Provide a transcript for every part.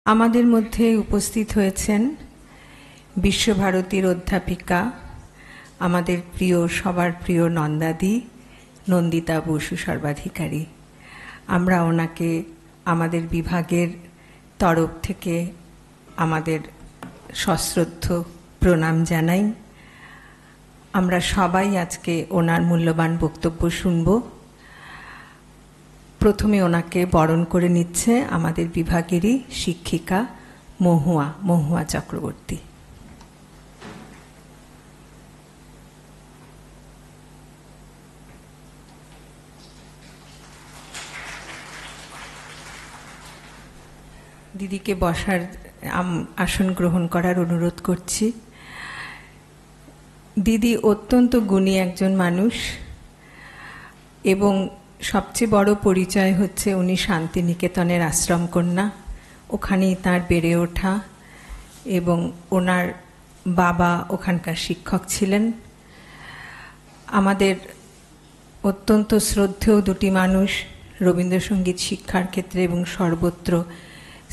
আমাদের মধ্যে উপস্থিত হয়েছেন বিশ্বভারতীর অধ্যাপিকা, আমাদের প্রিয়, সবার প্রিয় নন্দাদি, নন্দিতা বসু সর্বাধিকারী। আমরা ওনাকে আমাদের বিভাগের তরফ থেকে আমাদের সশ্রদ্ধ প্রণাম জানাই। আমরা সবাই আজকে ওনার মূল্যবান বক্তব্য শুনব। প্রথমে ওনাকে বরণ করে নিচ্ছে আমাদের বিভাগেরই শিক্ষিকা মহুয়া চক্রবর্তী। দিদিকে বসার আসন গ্রহণ করার অনুরোধ করছি। দিদি অত্যন্ত গুণী একজন মানুষ এবং সবচেয়ে বড় পরিচয় হচ্ছে উনি শান্তিনিকেতনের আশ্রম কন্যা, ওখানেই তার বেড়ে ওঠা এবং ওনার বাবা ওখানকার শিক্ষক ছিলেন। আমাদের অত্যন্ত শ্রদ্ধেয় দুটি মানুষ রবীন্দ্রসঙ্গীত শিক্ষার ক্ষেত্রে এবং সর্বত্র,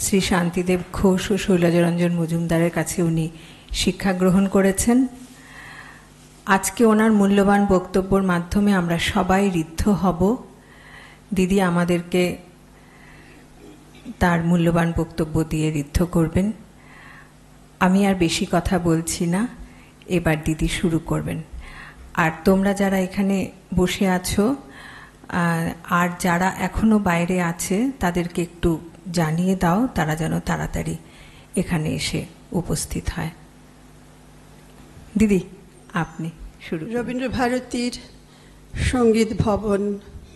শ্রী শান্তিদেব ঘোষ ও শৈলজারঞ্জন মজুমদারের কাছে উনি শিক্ষা গ্রহণ করেছেন। আজকে ওনার মূল্যবান বক্তব্যের মাধ্যমে আমরা সবাই ঋদ্ধ হব। দিদি আমাদেরকে তার মূল্যবান বক্তব্য দিয়ে ঋদ্ধ করবেন। আমি আর বেশি কথা বলছি না, এবার দিদি শুরু করবেন। আর তোমরা যারা এখানে বসে আছো আর যারা এখনো বাইরে আছে তাদেরকে একটু জানিয়ে দাও, তারা যেন তাড়াতাড়ি এখানে এসে উপস্থিত হয়। দিদি আপনি শুরু। রবীন্দ্রভারতীর সঙ্গীত ভবন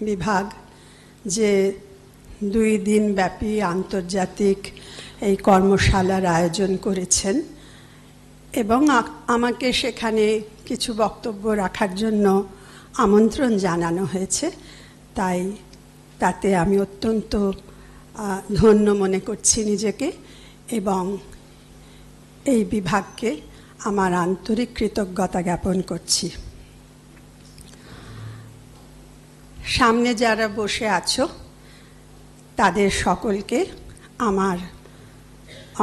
বিভাগ যে 2 দিন ব্যাপী আন্তর্জাতিক এই কর্মশালার আয়োজন করেছেন এবং আমাকে সেখানে কিছু বক্তব্য রাখার জন্য আমন্ত্রণ জানানো হয়েছে, তাই তাতে আমি অত্যন্ত ধন্য মনে করছি নিজেকে এবং এই বিভাগকে আমার আন্তরিক কৃতজ্ঞতা জ্ঞাপন করছি। সামনে যারা বসে আছো তাদের সকলকে আমার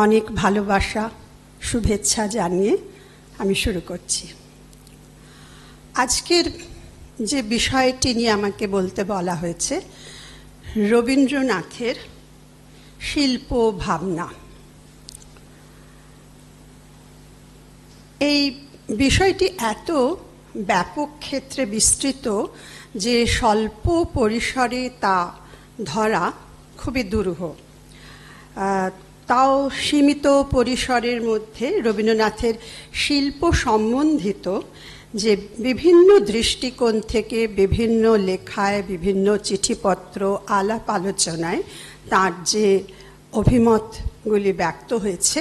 অনেক ভালোবাসা, শুভেচ্ছা জানিয়ে আমি শুরু করছি। আজকের যে বিষয়টি নিয়ে আমাকে বলতে বলা হয়েছে, রবীন্দ্রনাথের শিল্প ভাবনা। এই বিষয়টি এত ব্যাপক ক্ষেত্রে বিস্তৃত যে স্বল্প পরিসরে তা ধরা খুবই দুরূহ। তাও সীমিত পরিসরের মধ্যে রবীন্দ্রনাথের শিল্প সম্বন্ধিত যে বিভিন্ন দৃষ্টিকোণ থেকে বিভিন্ন লেখায়, বিভিন্ন চিঠিপত্র, আলাপ আলোচনায় তার যে অভিমতগুলি ব্যক্ত হয়েছে,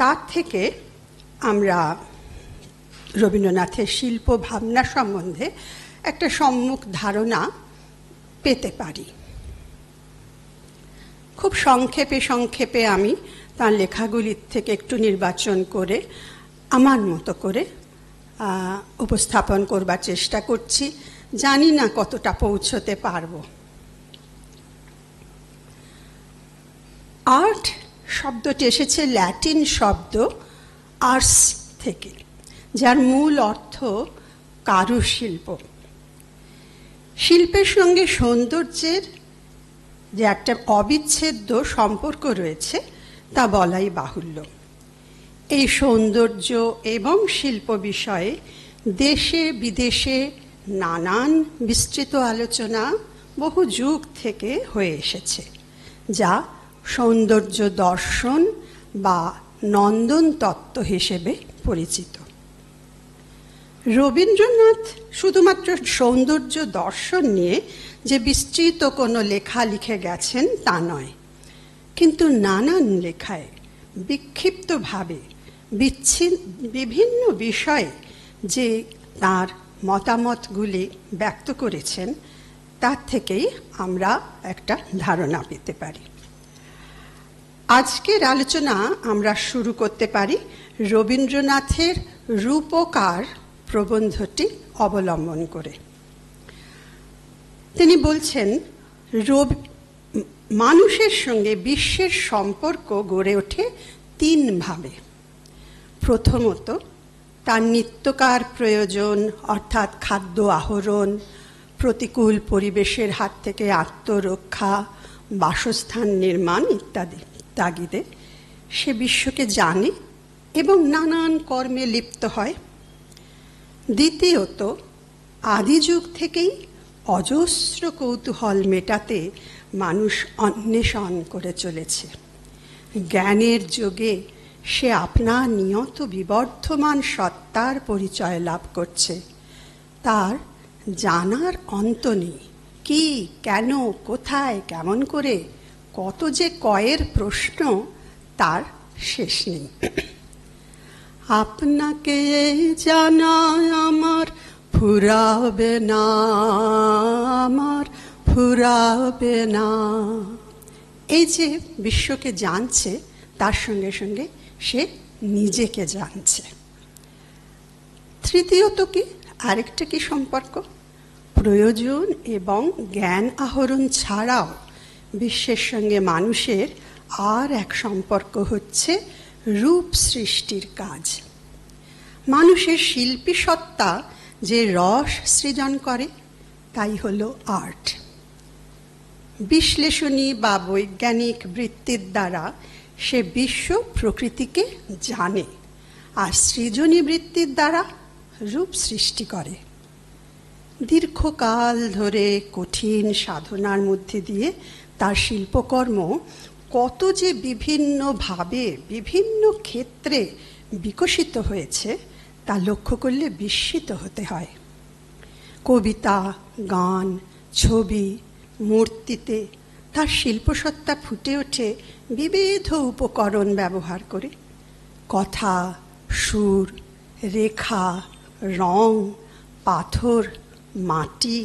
তার থেকে আমরা রবীন্দ্রনাথের শিল্প ভাবনা সম্বন্ধে একটা সম্মুখ ধারণা পেতে পারি। খুব সংক্ষেপে আমি তার লেখাগুলির থেকে একটু নির্বাচন করে আমার মতো করে উপস্থাপন করবার চেষ্টা করছি। জানি না কতটা পৌঁছতে পারব। আর্ট শব্দটি এসেছে ল্যাটিন শব্দ আর্স থেকে, যার মূল অর্থ কারুশিল্প। শিল্পের সঙ্গে সৌন্দর্যের যে একটা অবিচ্ছেদ্য সম্পর্ক রয়েছে তা বলাই বাহুল্য। এই সৌন্দর্য এবং শিল্প বিষয়ে দেশে বিদেশে নানান বিস্তৃত আলোচনা বহু যুগ থেকে হয়ে এসেছে, যা সৌন্দর্য দর্শন বা নন্দন তত্ত্ব হিসেবে পরিচিত। রবীন্দ্রনাথ শুধুমাত্র সৌন্দর্য দর্শন নিয়ে যে বিস্তৃত কোনো লেখা লিখে গেছেন তা নয়, কিন্তু নানান লেখায় বিক্ষিপ্তভাবে বিভিন্ন বিষয়ে যে তার মতামতগুলি ব্যক্ত করেছেন, তার থেকেই আমরা একটা ধারণা পেতে পারি। আজকের আলোচনা আমরা শুরু করতে পারি রবীন্দ্রনাথের রূপকার প্রবন্ধটি অবলম্বন করে। তিনি বলছেন, মানুষের সঙ্গে বিশ্বের সম্পর্ক গড়ে ওঠে তিনভাবে। প্রথমত, তার নিত্যকার প্রয়োজন অর্থাৎ খাদ্য আহরণ, প্রতিকূল পরিবেশের হাত থেকে আত্মরক্ষা, বাসস্থান নির্মাণ ইত্যাদি তাগিদে সে বিশ্বকে জানে এবং নানান কর্মে লিপ্ত হয়। দ্বিতীয়ত, আদি যুগ থেকেই অজস্র কৌতূহল মেটাতে মানুষ অন্বেষণ করে চলেছে। জ্ঞানের যোগে সে আপনার নিয়ত বিবর্ধমান সত্তার পরিচয় লাভ করছে। তার জানার অন্ত নেই। কি, কেন, কোথায়, কেমন করে, কত যে কয়ের প্রশ্ন, তার শেষ নেই। আপনাকে জানা আমার ফুরাবে না, আমার ফুরাবে না। এই যে বিশ্বকে জানছে, তার সঙ্গে সঙ্গে সে নিজেকে জানছে। তৃতীয়ত কি, আরেকটা কি সম্পর্ক? প্রয়োজন এবং জ্ঞান আহরণ ছাড়াও বিশ্বের সঙ্গে মানুষের আর এক সম্পর্ক হচ্ছে রূপ সৃষ্টির কাজ। মানুষের শিল্পী সত্তা যে রস সৃজন করে, তাই হলো আর্ট। বিশ্লেষণী বা বৈজ্ঞানিক বৃত্তির দ্বারা সে বিশ্ব প্রকৃতিকে জানে, আর সৃজনী বৃত্তির দ্বারা রূপ সৃষ্টি করে। দীর্ঘকাল ধরে কঠিন সাধনার মধ্যে দিয়ে তার শিল্পকর্ম কত যে বিভিন্নভাবে বিভিন্ন ক্ষেত্রে বিকশিত হয়েছে তা লক্ষ্য করলে বিস্মিত হতে হয়। কবিতা, গান, ছবি, মূর্তিতে তার শিল্পসত্তা ফুটে ওঠে বিবিধ উপকরণ ব্যবহার করে। কথা, সুর, রেখা, রং, পাথর, মাটি,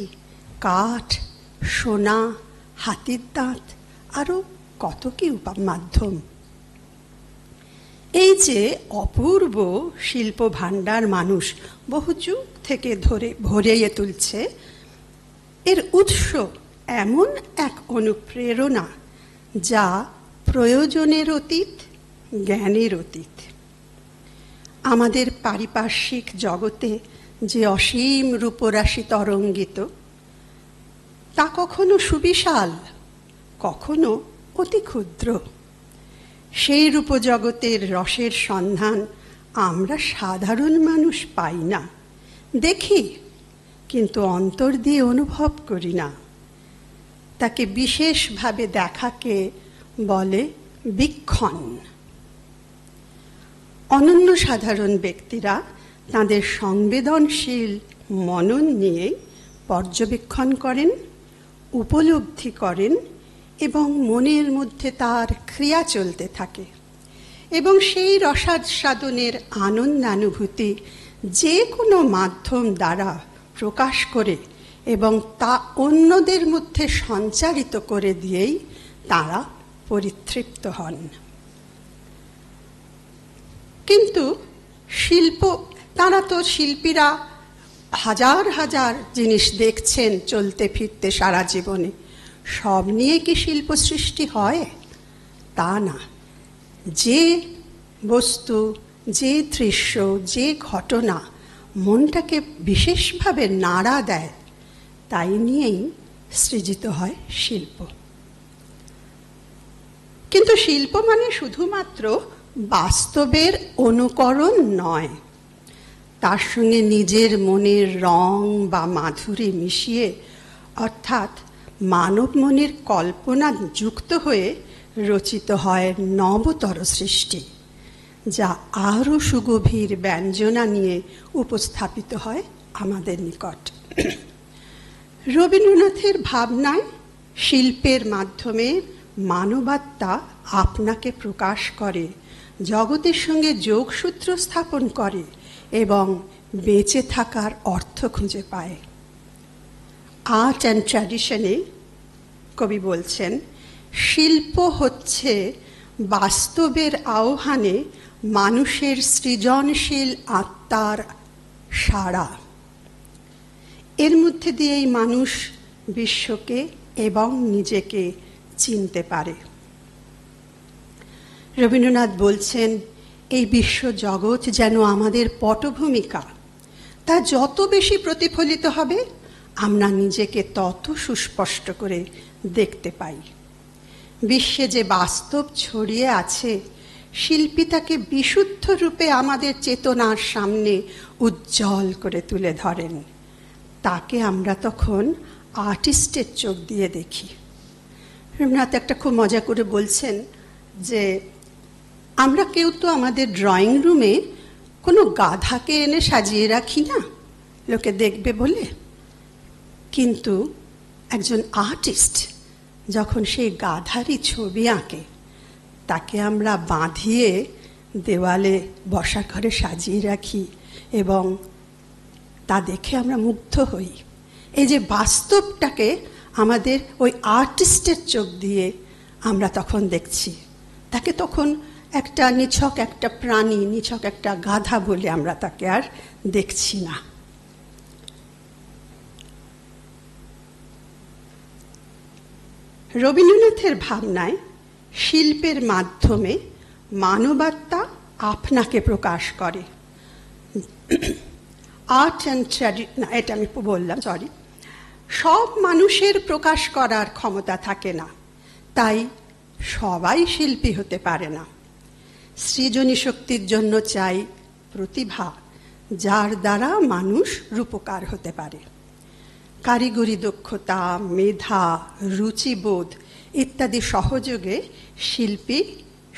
কাঠ, সোনা, হাতির দাঁত, আরও কত কি মাধ্যম। এই যে অপূর্ব শিল্প ভাণ্ডার মানুষ বহু যুগ থেকে ধরে ভরিয়ে তুলছে, এর উৎস এমন এক অনুপ্রেরণা যা প্রয়োজনের অতীত, জ্ঞানের অতীত। আমাদের পারিপার্শ্বিক জগতে যে অসীম রূপরাশি তরঙ্গিত, তা কখনো সুবিশাল, কখনো অতি ক্ষুদ্র। সেই রূপজগতের রসের সন্ধান আমরা সাধারণ মানুষ পাই না, দেখি কিন্তু অন্তর দিয়ে অনুভব করি না। তাকে বিশেষভাবে দেখাকে বলে বীক্ষণ। অনন্য সাধারণ ব্যক্তিরা তাঁদের সংবেদনশীল মনন নিয়ে পর্যবেক্ষণ করেন, উপলব্ধি করেন এবং মনের মধ্যে তার ক্রিয়া চলতে থাকে, এবং সেই রসাস্বাদনের আনন্দানুভূতি যে কোনো মাধ্যম দ্বারা প্রকাশ করে এবং তা অন্যদের মধ্যে সঞ্চারিত করে দিয়েই তারা পরিতৃপ্ত হন। কিন্তু শিল্পীরা হাজার হাজার জিনিস দেখছেন চলতে ফিরতে সারা জীবনে। সব নিয়ে কি শিল্প সৃষ্টি হয়? তা না। যে বস্তু, যে দৃশ্য, যে ঘটনা মনটাকে বিশেষভাবে নাড়া দেয়, তাই নিয়েই সৃজিত হয় শিল্প। কিন্তু শিল্প মানে শুধুমাত্র বাস্তবের অনুকরণ নয়, তার সঙ্গে নিজের মনের রং বা মাধুরী মিশিয়ে, অর্থাৎ মানব মনের কল্পনা যুক্ত হয়ে রচিত হয় নবতর সৃষ্টি, যা আরও সুগভীর ব্যঞ্জনা নিয়ে উপস্থাপিত হয় আমাদের নিকট। রবীন্দ্রনাথের ভাবনায় শিল্পের মাধ্যমে মানবাত্মা আপনাকে প্রকাশ করে, জগতের সঙ্গে যোগসূত্র স্থাপন করে এবং বেঁচে থাকার অর্থ খুঁজে পায়। আর্ট অ্যান্ড ট্র্যাডিশনে কবি বলছেন, শিল্প হচ্ছে বাস্তবের আহ্বানে মানুষের সৃজনশীল আত্মার সাড়া। এর মধ্যে দিয়েই মানুষ বিশ্বকে এবং নিজেকে চিনতে পারে। রবীন্দ্রনাথ বলছেন, এই বিশ্ব জগৎ যেন আমাদের পটভূমিকা, তা যত বেশি প্রতিফলিত হবে আমরা নিজেকে তত সুস্পষ্ট করে দেখতে পাই। বিশ্বে যে বাস্তব ছড়িয়ে আছে, শিল্পী তাকে বিশুদ্ধ রূপে আমাদের চেতনার সামনে উজ্জ্বল করে তুলে ধরেন। তাকে আমরা তখন আর্টিস্টের চোখ দিয়ে দেখি। রবীন্দ্রনাথ একটা খুব মজা করে বলছেন যে আমরা কেউ তো আমাদের ড্রয়িং রুমে কোনো গাধাকে এনে সাজিয়ে রাখি না লোকে দেখবে বলে, কিন্তু একজন আর্টিস্ট যখন সেই গাধারই ছবি আঁকে, তাকে আমরা বাঁধিয়ে দেওয়ালে বসা ঘরে সাজিয়ে রাখি এবং তা দেখে আমরা মুগ্ধ হই। এই যে বাস্তবটাকে আমাদের ওই আর্টিস্টের চোখ দিয়ে আমরা তখন দেখছি, তাকে তখন একটা নিছক একটা প্রাণী, নিছক একটা গাধা বলে আমরা তাকে আর দেখছি না। রবীন্দ্রনাথের ভাবনায় শিল্পের মাধ্যমে মানবাত্মা আপনাকে প্রকাশ করে। আর্ট অ্যান্ড ট্র্যাডিশন, এটা আমি বললাম, সরি, সব মানুষের প্রকাশ করার ক্ষমতা থাকে না, তাই সবাই শিল্পী হতে পারে না। সৃজনী শক্তির জন্য চাই প্রতিভা, যার দ্বারা মানুষ রূপকার হতে পারে। কারিগরি দক্ষতা, মেধা, রুচিবোধ ইত্যাদি সহযোগে শিল্পী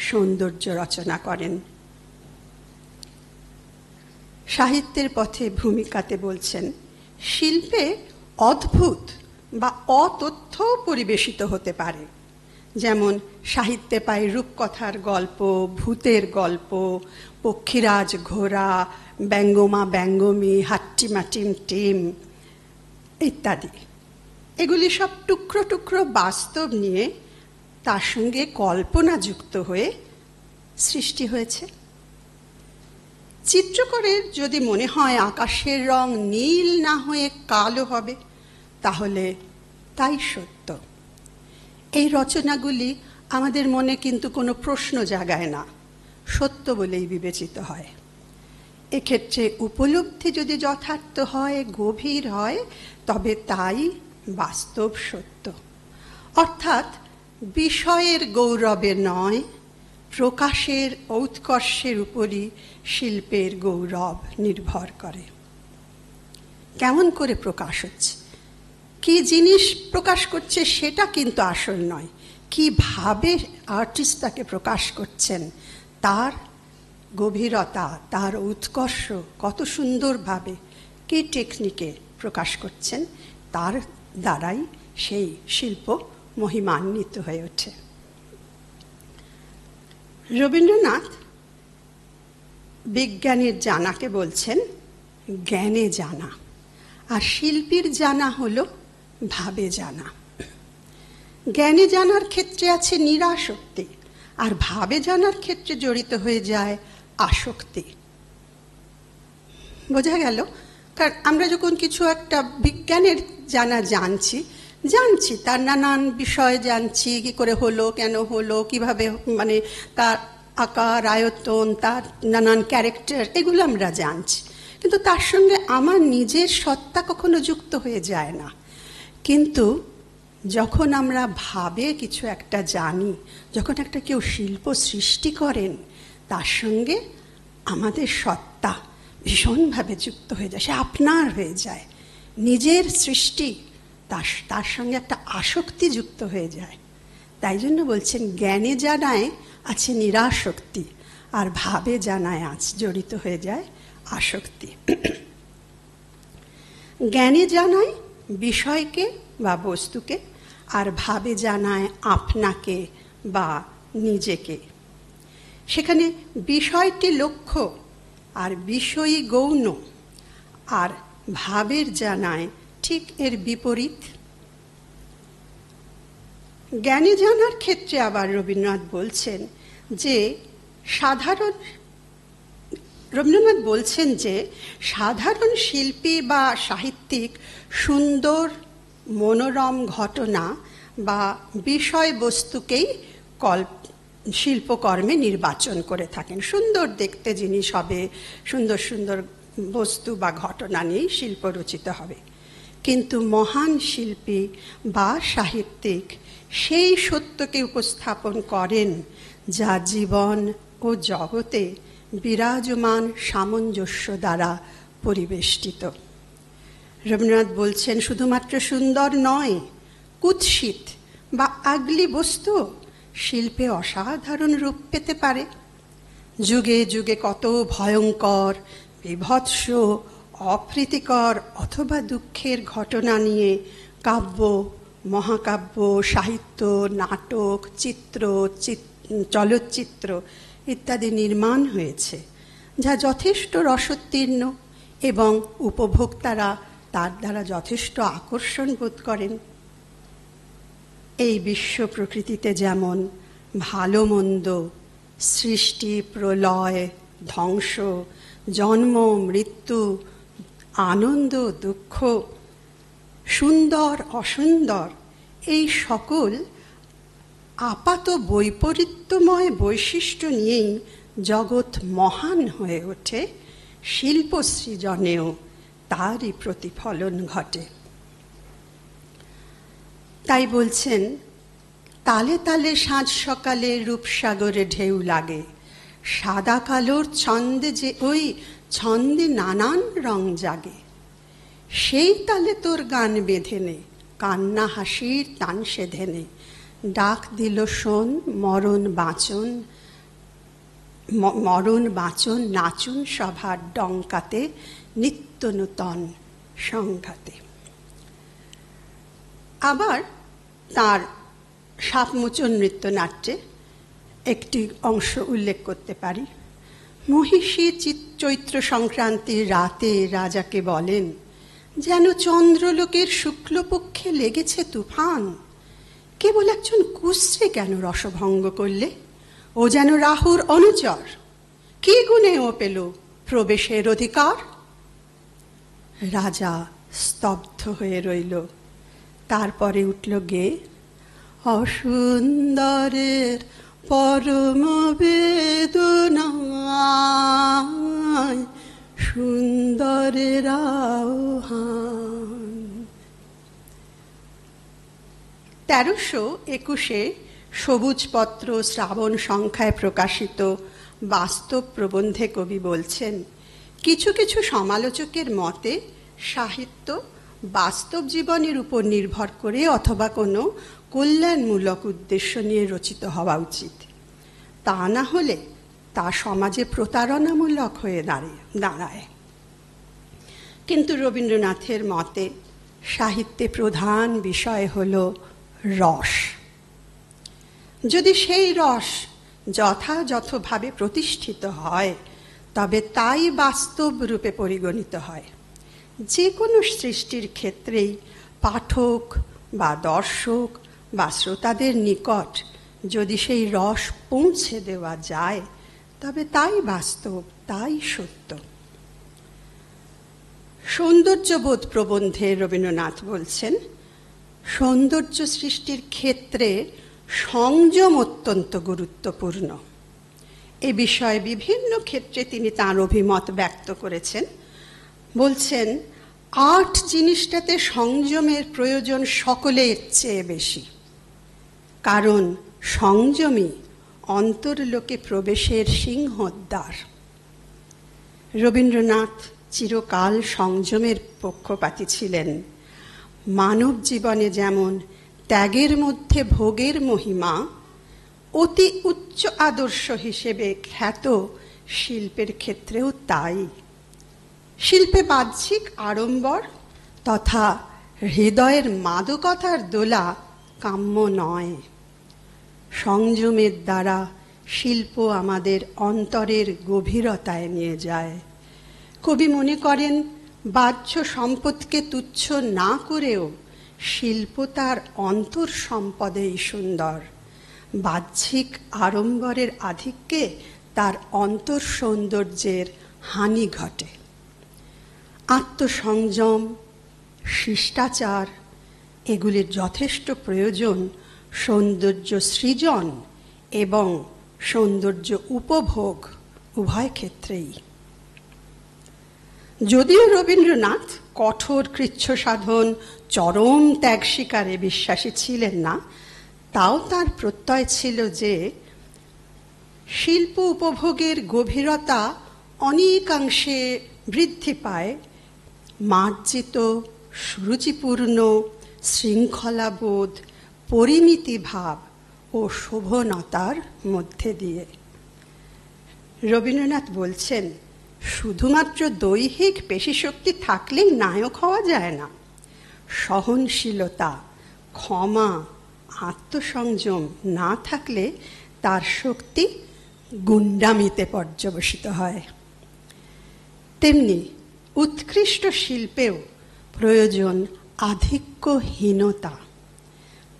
সৌন্দর্য রচনা করেন। সাহিত্যের পথে ভূমিকাতে বলছেন, শিল্পে অদ্ভুত বা অতথ্য পরিবেশিত হতে পারে। যেমন সাহিত্যে পাই রূপকথার গল্প, ভূতের গল্প, পক্ষীরাজ ঘোড়া, ব্যঙ্গমা ব্যঙ্গমী, হাট্টিমাটিম টিম ইত্যাদি। এগুলি সব টুকরো টুকরো বাস্তব নিয়ে তার সঙ্গে কল্পনা যুক্ত হয়ে সৃষ্টি হয়েছে। চিত্রকরের যদি মনে হয় আকাশের রং নীল না হয়ে কালো হবে, তাহলে তাই সত্য। এই রচনাগুলি আমাদের মনে কিন্তু কোনো প্রশ্ন জাগায় না, সত্য বলেই বিবেচিত হয়। এক্ষেত্রে উপলব্ধি যদি যথার্থ হয়, গভীর হয়, তবে তাই বাস্তব সত্য। অর্থাৎ বিষয়ের গৌরবে নয়, প্রকাশের ঔৎকর্ষের উপরই শিল্পের গৌরব নির্ভর করে। কেমন করে প্রকাশ হচ্ছে, কি জিনিস প্রকাশ করছে সেটা কিন্তু আসল নয়, কিভাবে আর্টিস্ট তাকে প্রকাশ করছেন, তার গভীরতা, তার উৎকর্ষ, কত সুন্দরভাবে, কি টেকনিকে প্রকাশ করছেন, তার দ্বারাই সেই শিল্প মহিমান্বিত হয়ে ওঠে। রবীন্দ্রনাথ বিজ্ঞানের জানাকে বলছেন জ্ঞানে জানা, আর শিল্পীর জানা হলো ভাবে জানা। জ্ঞানে জানার ক্ষেত্রে আছে নিরাসক্তি, আর ভাবে জানার ক্ষেত্রে জড়িত হয়ে যায় আসক্তি। বোঝা গেল? কারণ আমরা যখন কিছু একটা বিজ্ঞানের জানা জানছি, তার নানান বিষয় জানছি, কি করে হলো, কেন হলো, কিভাবে, মানে তার আকার আয়তন, তার নানান ক্যারেক্টার, এগুলো আমরা জানছি, কিন্তু তার সঙ্গে আমার নিজের সত্তা কখনো যুক্ত হয়ে যায় না। কিন্তু যখন আমরা ভাবে কিছু একটা জানি, যখন একটা কেউ শিল্প সৃষ্টি করেন, তার সঙ্গে আমাদের সত্তা ভীষণভাবে যুক্ত হয়ে যায়, সে আপনার হয়ে যায়, নিজের সৃষ্টি, তার সঙ্গে একটা আসক্তি যুক্ত হয়ে যায়। তাই জন্য বলছেন জ্ঞানে জানায় আছে নিরাসক্তি, আর ভাবে জানায় জড়িত হয়ে যায় আসক্তি। জ্ঞানে জানায় বিষয়কে বা বস্তুকে, আর ভাবে জানায় আপনাকে বা নিজেকে। সেখানে বিষয়টি লক্ষ্য আর বিষয়ী গৌণ, আর ভাবের জানায় ঠিক এর বিপরীত। জ্ঞানে জানার ক্ষেত্রে আবার রবীন্দ্রনাথ বলছেন যে সাধারণ শিল্পী বা সাহিত্যিক সুন্দর মনোরম ঘটনা বা বিষয়বস্তুকেই শিল্পকর্মে নির্বাচন করে থাকেন। সুন্দর দেখতে জিনিস হবে, সুন্দর সুন্দর বস্তু বা ঘটনা নিয়েই শিল্প রচিত হবে। কিন্তু মহান শিল্পী বা সাহিত্যিক সেই সত্যকে উপস্থাপন করেন যা জীবন ও জগতে বিরাজমান সামঞ্জস্য দ্বারা পরিবেষ্টিত। রবীন্দ্রনাথ বলছেন, শুধুমাত্র সুন্দর নয়, কুৎসিত বা আগলি বস্তু শিল্পে অসাধারণ রূপ পেতে পারে। যুগে যুগে কত ভয়ঙ্কর, বিভৎস, অপ্রীতিকর অথবা দুঃখের ঘটনা নিয়ে কাব্য, মহাকাব্য, সাহিত্য, নাটক, চলচ্চিত্র ইত্যাদি নির্মাণ হয়েছে, যা যথেষ্ট রসোত্তীর্ণ এবং উপভোক্তারা তার দ্বারা যথেষ্ট আকর্ষণ বোধ করেন। এই বিশ্ব প্রকৃতিতে যেমন ভালো মন্দ, সৃষ্টি, প্রলয়, ধ্বংস, জন্ম, মৃত্যু, আনন্দ, দুঃখ, সুন্দর, অসুন্দর, এই সকল আপাত বৈপরীত্যময় বৈশিষ্ট্য নিয়েই জগৎ মহান হয়ে ওঠে, শিল্প সৃজনেও তারই প্রতিফলন ঘটে। তাই বলছেন, তালে তালে সাঁঝ সকালে রূপসাগরে ঢেউ লাগে, সাদা কালোর ছন্দে যে ওই ছন্দে নানান রং জাগে, সেই তালে তোর গান বেঁধে নে, কান্না হাসির তান সে ধেনে, ডাক দিল শোন মরণ বাঁচন নাচুন সভার ডঙ্কাতে, নিত্য নূতন সংঘাতে। আবার তার সাপমোচন নৃত্যনাট্যে একটি অংশ উল্লেখ করতে পারি। মহিষী চৈত্র সংক্রান্তির রাতে রাজাকে বলেন, যেন চন্দ্রলোকের শুক্লপক্ষে লেগেছে তুফান, কেবল একজন কুশ্রী কেন রসভঙ্গ করলে, ও যেন রাহুর অনুচর, কি গুণে ও পেল প্রবেশের অধিকার। রাজা স্তব্ধ হয়ে রইল। তারপরে উঠল গেয়ে, অসুন্দরের পরম বেদনায় সুন্দরের আহ্বান। 1321 সবুজপত্র শ্রাবণ সংখ্যায় প্রকাশিত বাস্তব প্রবন্ধে কবি বলছেন, কিছু কিছু সমালোচকের মতে সাহিত্য বাস্তব জীবনের উপর নির্ভর করে অথবা কোনো কল্যাণমূলক উদ্দেশ্য নিয়ে রচিত হওয়া উচিত, তা না হলে তা সমাজে প্রতারণামূলক হয়ে দাঁড়ায়। কিন্তু রবীন্দ্রনাথের মতে সাহিত্যে প্রধান বিষয় হল রস। যদি সেই রস যথাযথভাবে প্রতিষ্ঠিত হয়, তবে তাই বাস্তব রূপে পরিগণিত হয়। যে কোনো সৃষ্টির ক্ষেত্রেই পাঠক বা দর্শক বা শ্রোতাদের নিকট যদি সেই রস পৌঁছে দেওয়া যায়, তবে তাই বাস্তব, তাই সত্য। সৌন্দর্যবোধ প্রবন্ধে রবীন্দ্রনাথ বলছেন, সৌন্দর্য সৃষ্টির ক্ষেত্রে সংযম অত্যন্ত গুরুত্বপূর্ণ। এ বিষয়ে বিভিন্ন ক্ষেত্রে তিনি তাঁর অভিমত ব্যক্ত করেছেন। বলছেন, আর্ট জিনিসটাতে সংযমের প্রয়োজন সকলের চেয়ে বেশি, কারণ সংযমই অন্তর্লোকে প্রবেশের সিংহদ্বার। রবীন্দ্রনাথ চিরকাল সংযমের পক্ষপাতী ছিলেন। মানব জীবনে যেমন ত্যাগের মধ্যে ভোগের মহিমা অতি উচ্চ আদর্শ হিসেবে খ্যাত, শিল্পের ক্ষেত্রেও তাই। শিল্পে বাহ্যিক আড়ম্বর তথা হৃদয়ের মাদকতার দোলা কাম্য নয়। সংযমের দ্বারা শিল্প আমাদের অন্তরের গভীরতায় নিয়ে যায়। কবি মনে করেন, বাহ্য সম্পদকে তুচ্ছ না করেও শিল্প তার অন্তর সম্পদেই সুন্দর। বাহ্যিক আড়ম্বরের আধিক্যে তার অন্তর সৌন্দর্যের হানি ঘটে। আত্মসংযম, শিষ্টাচার এগুলির যথেষ্ট প্রয়োজন সৌন্দর্য সৃজন এবং সৌন্দর্য উপভোগ উভয় ক্ষেত্রেই। যদিও রবীন্দ্রনাথ কঠোর কৃচ্ছ সাধন, চরম ত্যাগ স্বীকারে বিশ্বাসী ছিলেন না, তাও তার প্রত্যয় ছিল যে শিল্প উপভোগের গভীরতা অনেকাংশে বৃদ্ধি পায় মার্জিত, সুরুচিপূর্ণ, শৃঙ্খলাবোধ, পরিমিতিভাব ও শোভনতার মধ্যে দিয়ে। রবীন্দ্রনাথ বলছেন, শুধুমাত্র দৈহিক পেশিশক্তি থাকলেই নায়ক হওয়া যায় না। সহনশীলতা, ক্ষমা, আত্মসংযম না থাকলে তার শক্তি গুন্ডামিতে পর্যবসিত হয়। তেমনি উৎকৃষ্ট শিল্পেও প্রয়োজন আধিক্যহীনতা,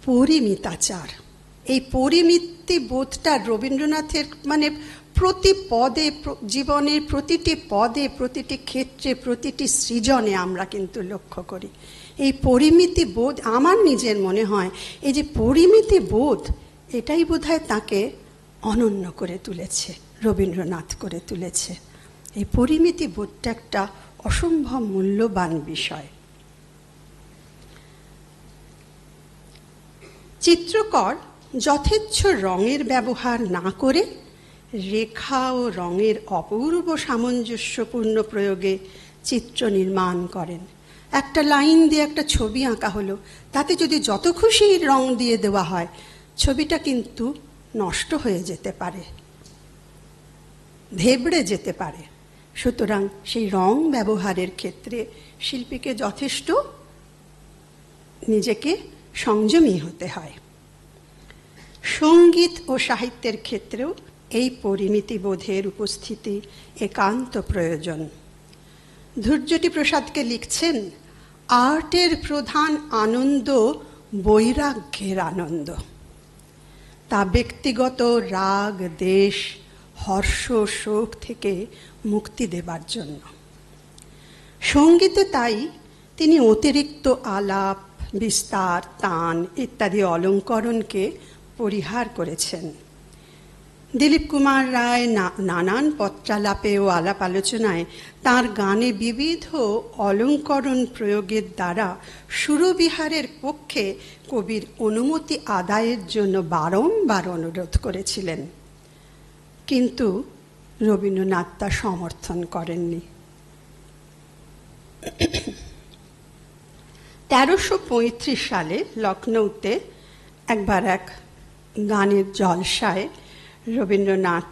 পরিমিতাচার। এই পরিমিতি বোধটা রবীন্দ্রনাথের প্রতি পদে, জীবনের প্রতিটি পদে, প্রতিটি ক্ষেত্রে, প্রতিটি সৃজনে আমরা কিন্তু লক্ষ্য করি। এই পরিমিতি বোধ, আমার নিজের মনে হয় এই যে পরিমিতি বোধ, এটাই বোধহয় তাকে অনন্য করে তুলেছে, রবীন্দ্রনাথ করে তুলেছে। এই পরিমিতি বোধটা একটা অসম্ভব মূল্যবান বিষয়। চিত্রকর যথেচ্ছ রঙের ব্যবহার না করে রেখা ও রঙের অপূর্ব সামঞ্জস্যপূর্ণ প্রয়োগে চিত্র নির্মাণ করেন। একটা লাইন দিয়ে একটা ছবি আঁকা হলো, তাতে যদি যত খুশি রং দিয়ে দেওয়া হয়, ছবিটা কিন্তু নষ্ট হয়ে যেতে পারে, ধেবড়ে যেতে পারে। সুতরাং সেই রং ব্যবহারের ক্ষেত্রে শিল্পীকে যথেষ্ট নিজেকে সংযমী হতে হয়। সঙ্গীত ও সাহিত্যের ক্ষেত্রেও এই পরিমিতিবোধের উপস্থিতি একান্ত প্রয়োজন। ধৈর্যটি প্রসাদকে লিখছেন, আর্টের প্রধান আনন্দ বৈরাগ্যের আনন্দ। তা ব্যক্তিগত রাগ, দেশ, হর্ষ, শোক থেকে মুক্তি দেবার জন্য। সঙ্গীতে তাই তিনি অতিরিক্ত আলাপ, বিস্তার, তান ইত্যাদি অলঙ্করণকে পরিহার করেছেন। দিলীপ কুমার রায় নানান পত্রালাপে ও আলাপ আলোচনায় তাঁর গানে বিবিধ অলঙ্করণ প্রয়োগের দ্বারা সুরবিহারের পক্ষে কবির অনুমতি আদায়ের জন্য বারংবার অনুরোধ করেছিলেন, কিন্তু রবীন্দ্রনাথ তা সমর্থন করেননি। 1335 সালে লখনৌতে একবার এক গানের জলসায় রবীন্দ্রনাথ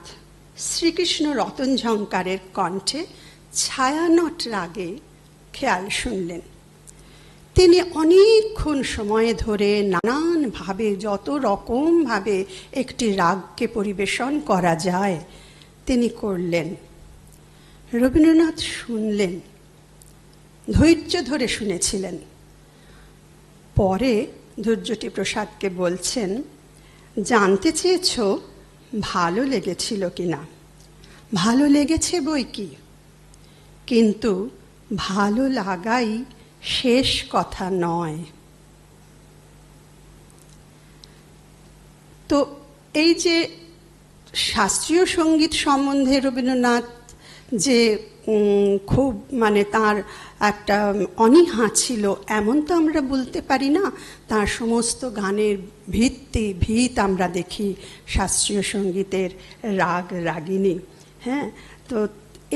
শ্রীকৃষ্ণ রতন ঝঙ্কারের কণ্ঠে ছায়ানট রাগে খেয়াল শুনলেন। তিনি অনেকক্ষণ সময় ধরে নানানভাবে, যত রকমভাবে একটি রাগকে পরিবেশন করা যায় তিনি করলেন। রবীন্দ্রনাথ শুনলেন, ধৈর্য ধরে শুনেছিলেন। পরে ধৈর্যটি প্রসাদকে বলছেন, জানতে চেয়েছ ভালো লেগেছিল কিনা? ভালো লেগেছে বই কি, কিন্তু ভালো লাগাই শেষ কথা নয়। তো এই যে শাস্ত্রীয় সঙ্গীত সম্বন্ধে রবীন্দ্রনাথ যে খুব তার একটা অনীহা ছিল, এমন তো আমরা বলতে পারি না। তার সমস্ত গানের ভিত আমরা দেখি শাস্ত্রীয় সঙ্গীতের রাগ রাগিনী। হ্যাঁ, তো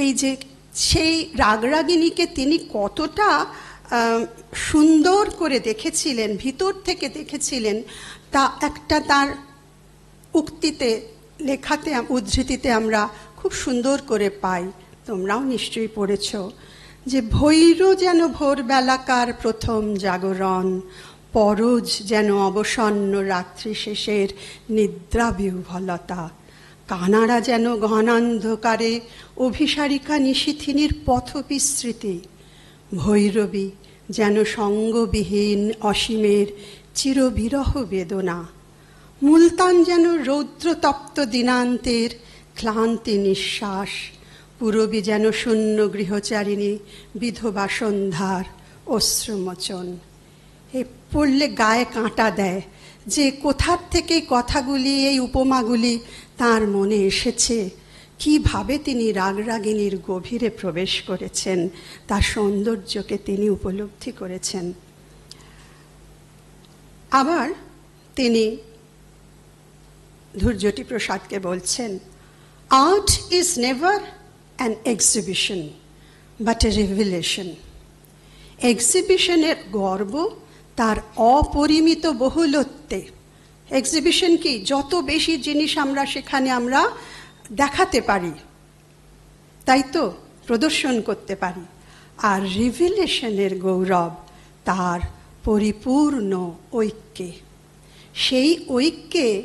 এই যে সেই রাগ রাগিনীকে তিনি কতটা সুন্দর করে দেখেছিলেন, ভিতর থেকে দেখেছিলেন, তা একটা তার উক্তিতে, লেখাতে, উদ্ধৃতিতে আমরা খুব সুন্দর করে পাই। তোমরাও নিশ্চয়ই পড়েছ যে ভৈর যেন ভোরবেলাকার প্রথম জাগরণ, পরজ যেন অবসন্ন রাত্রি শেষের নিদ্রা বিহ্বলতা, কানাড়া যেন ঘনান্ধকারে অভিসারিকা নিশিথিনীর পথ বিস্মৃতি, ভৈরবী যেন সঙ্গবিহীন অসীমের চিরবিরহ বেদনা, মুলতান যেন রৌদ্রতপ্ত দিনান্তের ক্লান্তি নিঃশ্বাস, পূরবী যেন শূন্য গৃহচারিণী বিধবা সন্ধ্যার অশ্রুমোচন। এ পড়লে গায়ে কাঁটা দেয় যে কোথার থেকে এই কথাগুলি, এই উপমাগুলি তার মনে এসেছে, কিভাবে তিনি রাগরাগিনীর গভীরে প্রবেশ করেছেন, তার সৌন্দর্যকে তিনি উপলব্ধি করেছেন। আবার তিনি ধৈর্যটি প্রসাদকে বলছেন, art is never an exhibition but a revelation. এক্সিবিশনের গর্ব তার অপরিমিত বহুলত্বে। এক্সিবিশন কি? যত বেশি জিনিস আমরা সেখানে আমরা দেখাতে পারি, তাই তো, প্রদর্শন করতে পারি। আর রিভিলেশনের গৌরব তার পরিপূর্ণ ঐক্যে। সেই ঐক্যে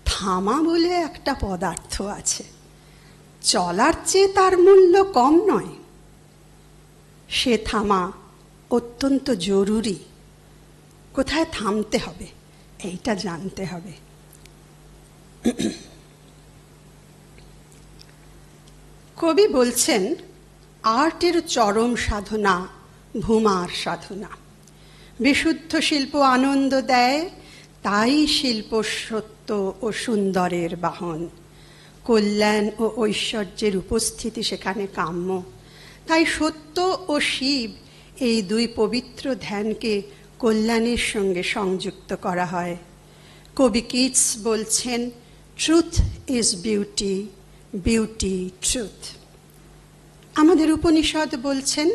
থামা বলে একটা পদার্থ আছে, চলার চেয়ে তার মূল্য কম নয়। সে থামা অত্যন্ত জরুরি। কোথায় থামতে হবে এইটা জানতে হবে। কবি বলছেন, আর্টের চরম সাধনা ভূমার সাধনা। বিশুদ্ধ শিল্প আনন্দ দেয়, তাই শিল্প সত্য ও সুন্দরের বাহন। কল্যাণ ও ঐশ্বর্যের উপস্থিতি সেখানে কাম্য। তাই সত্য ও শিব, এই দুই পবিত্র ধ্যানকে কল্যাণের সঙ্গে সংযুক্ত করা হয়। কবি কিটস বলছেন, truth is beauty, beauty truth. আমাদের উপনিষদ বলছেন,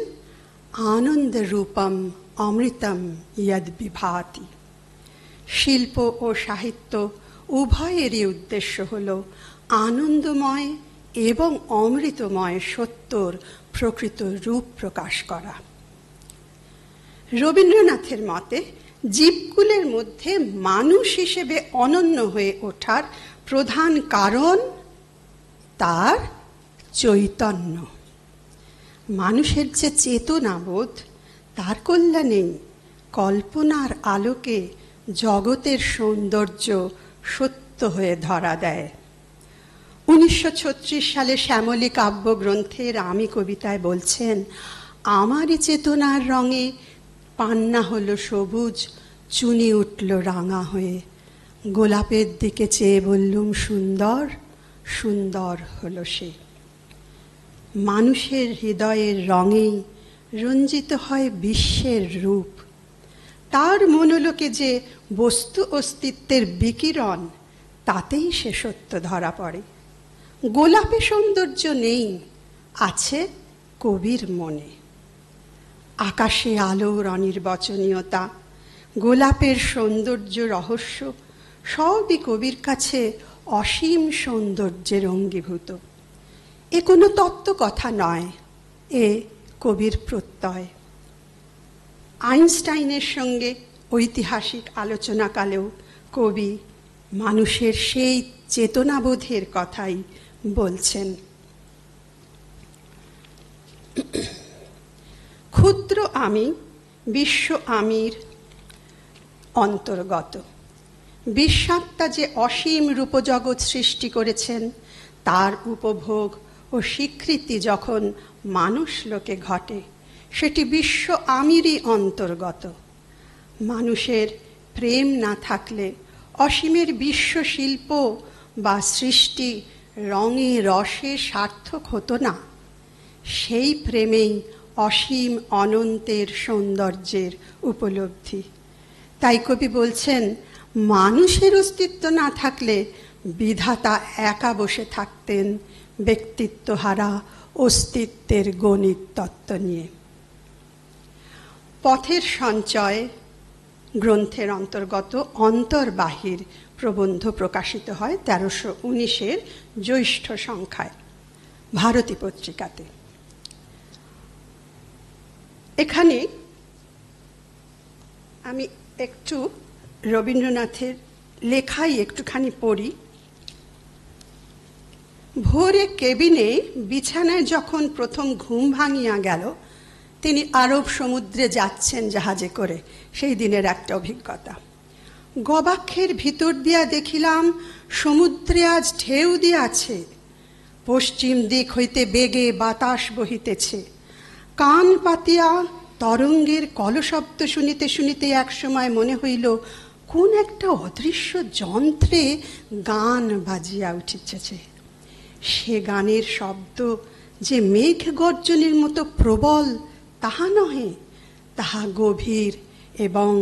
আনন্দ রূপম অমৃতম ইয়দ বিভাতি। শিল্প ও সাহিত্য উভয়েরই উদ্দেশ্য হল আনন্দময় এবং অমৃতময় সত্যর প্রকৃত রূপ প্রকাশ করা। রবীন্দ্রনাথের মতে জীবকুলের মধ্যে মানুষ হিসেবে অনন্য হয়ে ওঠার প্রধান কারণ তার চৈতন্য। মানুষের যে চেতনাবোধ, তার কল্যাণেই কল্পনার আলোকে জগতের সৌন্দর্য সত্য হয়ে ধরা দেয়। 1936 সালে শ্যামলী কাব্যগ্রন্থের আমি কবিতায় বলছেন, আমারই চেতনার রঙে পান্না হলো সবুজ, চুনি উঠল রাঙা হয়ে। গোলাপের দিকে চেয়ে বললুম সুন্দর, সুন্দর হলো সে। মানুষের হৃদয়ের রঙেই রঞ্জিত হয় বিশ্বের রূপ। তার মনোলোকে যে বস্তু অস্তিত্বের বিকিরণ, তাতেই সে সত্য ধরা পড়ে। গোলাপে সৌন্দর্য নেই, আছে কবির মনে। আকাশে আলোর অনির্বচনীয়তা, গোলাপের সৌন্দর্য রহস্য সবই কবির কাছে অসীম সৌন্দর্যের অঙ্গীভূত। এ কোনো তত্ত্ব কথা নয়, এ কবির প্রত্যয়। আইনস্টাইনের সঙ্গে ঐতিহাসিক আলোচনাকালেও কবি মানুষের সেই চেতনাবোধের কথাই বলছেন। ক্ষুদ্র আমি বিশ্ব আমির অন্তর্গত। বিশ্বাত্মা যে অসীম রূপজগৎ সৃষ্টি করেছেন, তার উপভোগ ও স্বীকৃতি যখন মানুষ লোকে ঘটে, সেটি বিশ্ব আমিরই অন্তর্গত। মানুষের প্রেম না থাকলে অসীমের বিশ্ব শিল্প বা সৃষ্টি রঙে রসে সার্থক হতো না। সেই প্রেমেই অসীম অনন্তের সৌন্দর্যের উপলব্ধি। তাই কবি বলছেন, মানুষের অস্তিত্ব না থাকলে বিধাতা একা বসে থাকতেন ব্যক্তিত্বহারা অস্তিত্বের গণিত তত্ত্ব নিয়ে। পথের সঞ্চয় গ্রন্থের অন্তর্গত অন্তর্বাহির প্রবন্ধ প্রকাশিত হয় 1319 জ্যৈষ্ঠ সংখ্যায় ভারতী পত্রিকাতে। এখানে আমি একটু রবীন্দ্রনাথের লেখাই একটুখানি পড়ি। ভোরে কেবিনে বিছানায় যখন প্রথম ঘুম ভাঙিয়া গেল, তিনি আরব সমুদ্রে যাচ্ছেন জাহাজে করে, সেই দিনের একটা অভিজ্ঞতা। গবাক্ষের ভিতর দিয়া দেখিলাম সমুদ্রে আজ ঢেউ দিয়াছে, পশ্চিম দিক হইতে বেগে বাতাস বহিতেছে। কান পাতিয়া তরঙ্গের কলশব্দ শুনিতে শুনিতে একসময় মনে হইল কোন একটা অদৃশ্য যন্ত্রে গান বাজিয়া উঠিতেছে। সে গানের শব্দ যে মেঘ গর্জনের মতো প্রবল তাহা নহে, তাহা গভীর এবং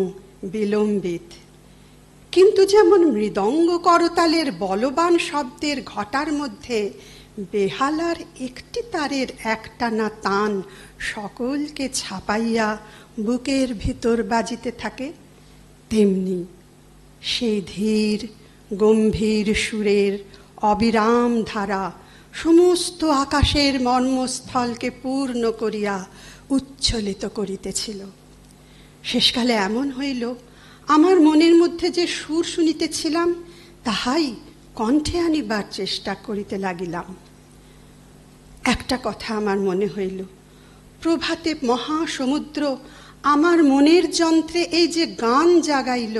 বিলম্বিত। কিন্তু যেমন মৃদঙ্গ করতালের বলবান শব্দের ঘটার মধ্যে বেহালার একটি তারের একটানা তান সকলকে ছাপাইয়া বুকের ভিতর বাজিতে থাকে, তেমনি সেই ধীর গম্ভীর সুরের অবিরাম ধারা সমস্ত আকাশের মর্মস্থলকে পূর্ণ করিয়া উচ্ছ্বলিত করিতেছিল। শেষকালে এমন হইল, আমার মনের মধ্যে যে সুর শুনিতেছিলাম তাহাই কণ্ঠে আনিবার চেষ্টা করিতে লাগিলাম। একটা কথা আমার মনে হইল, প্রভাতে মহাসমুদ্র আমার মনের যন্ত্রে এই যে গান জাগাইল,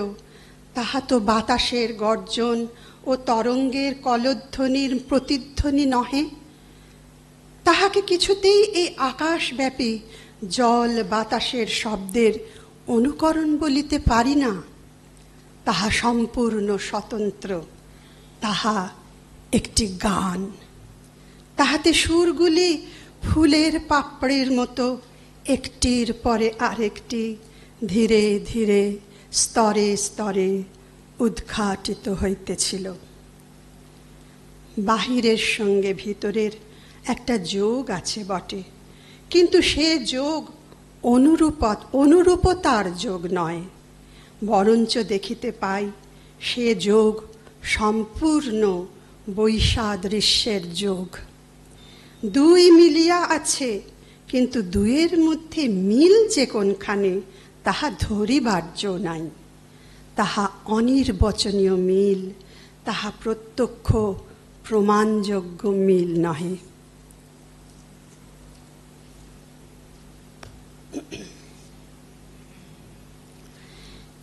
তাহা তো বাতাসের গর্জন ও তরঙ্গের কলধ্বনির প্রতিধ্বনি নহে। তাহাকে কিছুতেই এই আকাশব্যাপী জল বাতাসের শব্দের অনুকরণ বলিতে পারি না। তাহা সম্পূর্ণ স্বতন্ত্র, তাহা একটি গান। তাহাতে সুরগুলি ফুলের পাপড়ির মতো একটির পরে আরেকটি ধীরে ধীরে স্তরে স্তরে উদ্ঘাটিত হইতেছিল। বাহিরের সঙ্গে ভিতরের একটা যোগ আছে বটে, কিন্তু সে যোগ অনুরূপতার যোগ নয়, বরঞ্চ দেখিতে পাই সে যোগ সম্পূর্ণ বৈসাদৃশ্যের যোগ। দুই মিলিয়া আছে, কিন্তু দুইয়ের মধ্যে মিল যে কোনখানে তাহা ধরিবার্য নাই। তাহা অনির্বচনীয় মিল, তাহা প্রত্যক্ষ প্রমাণযোগ্য মিল নহে।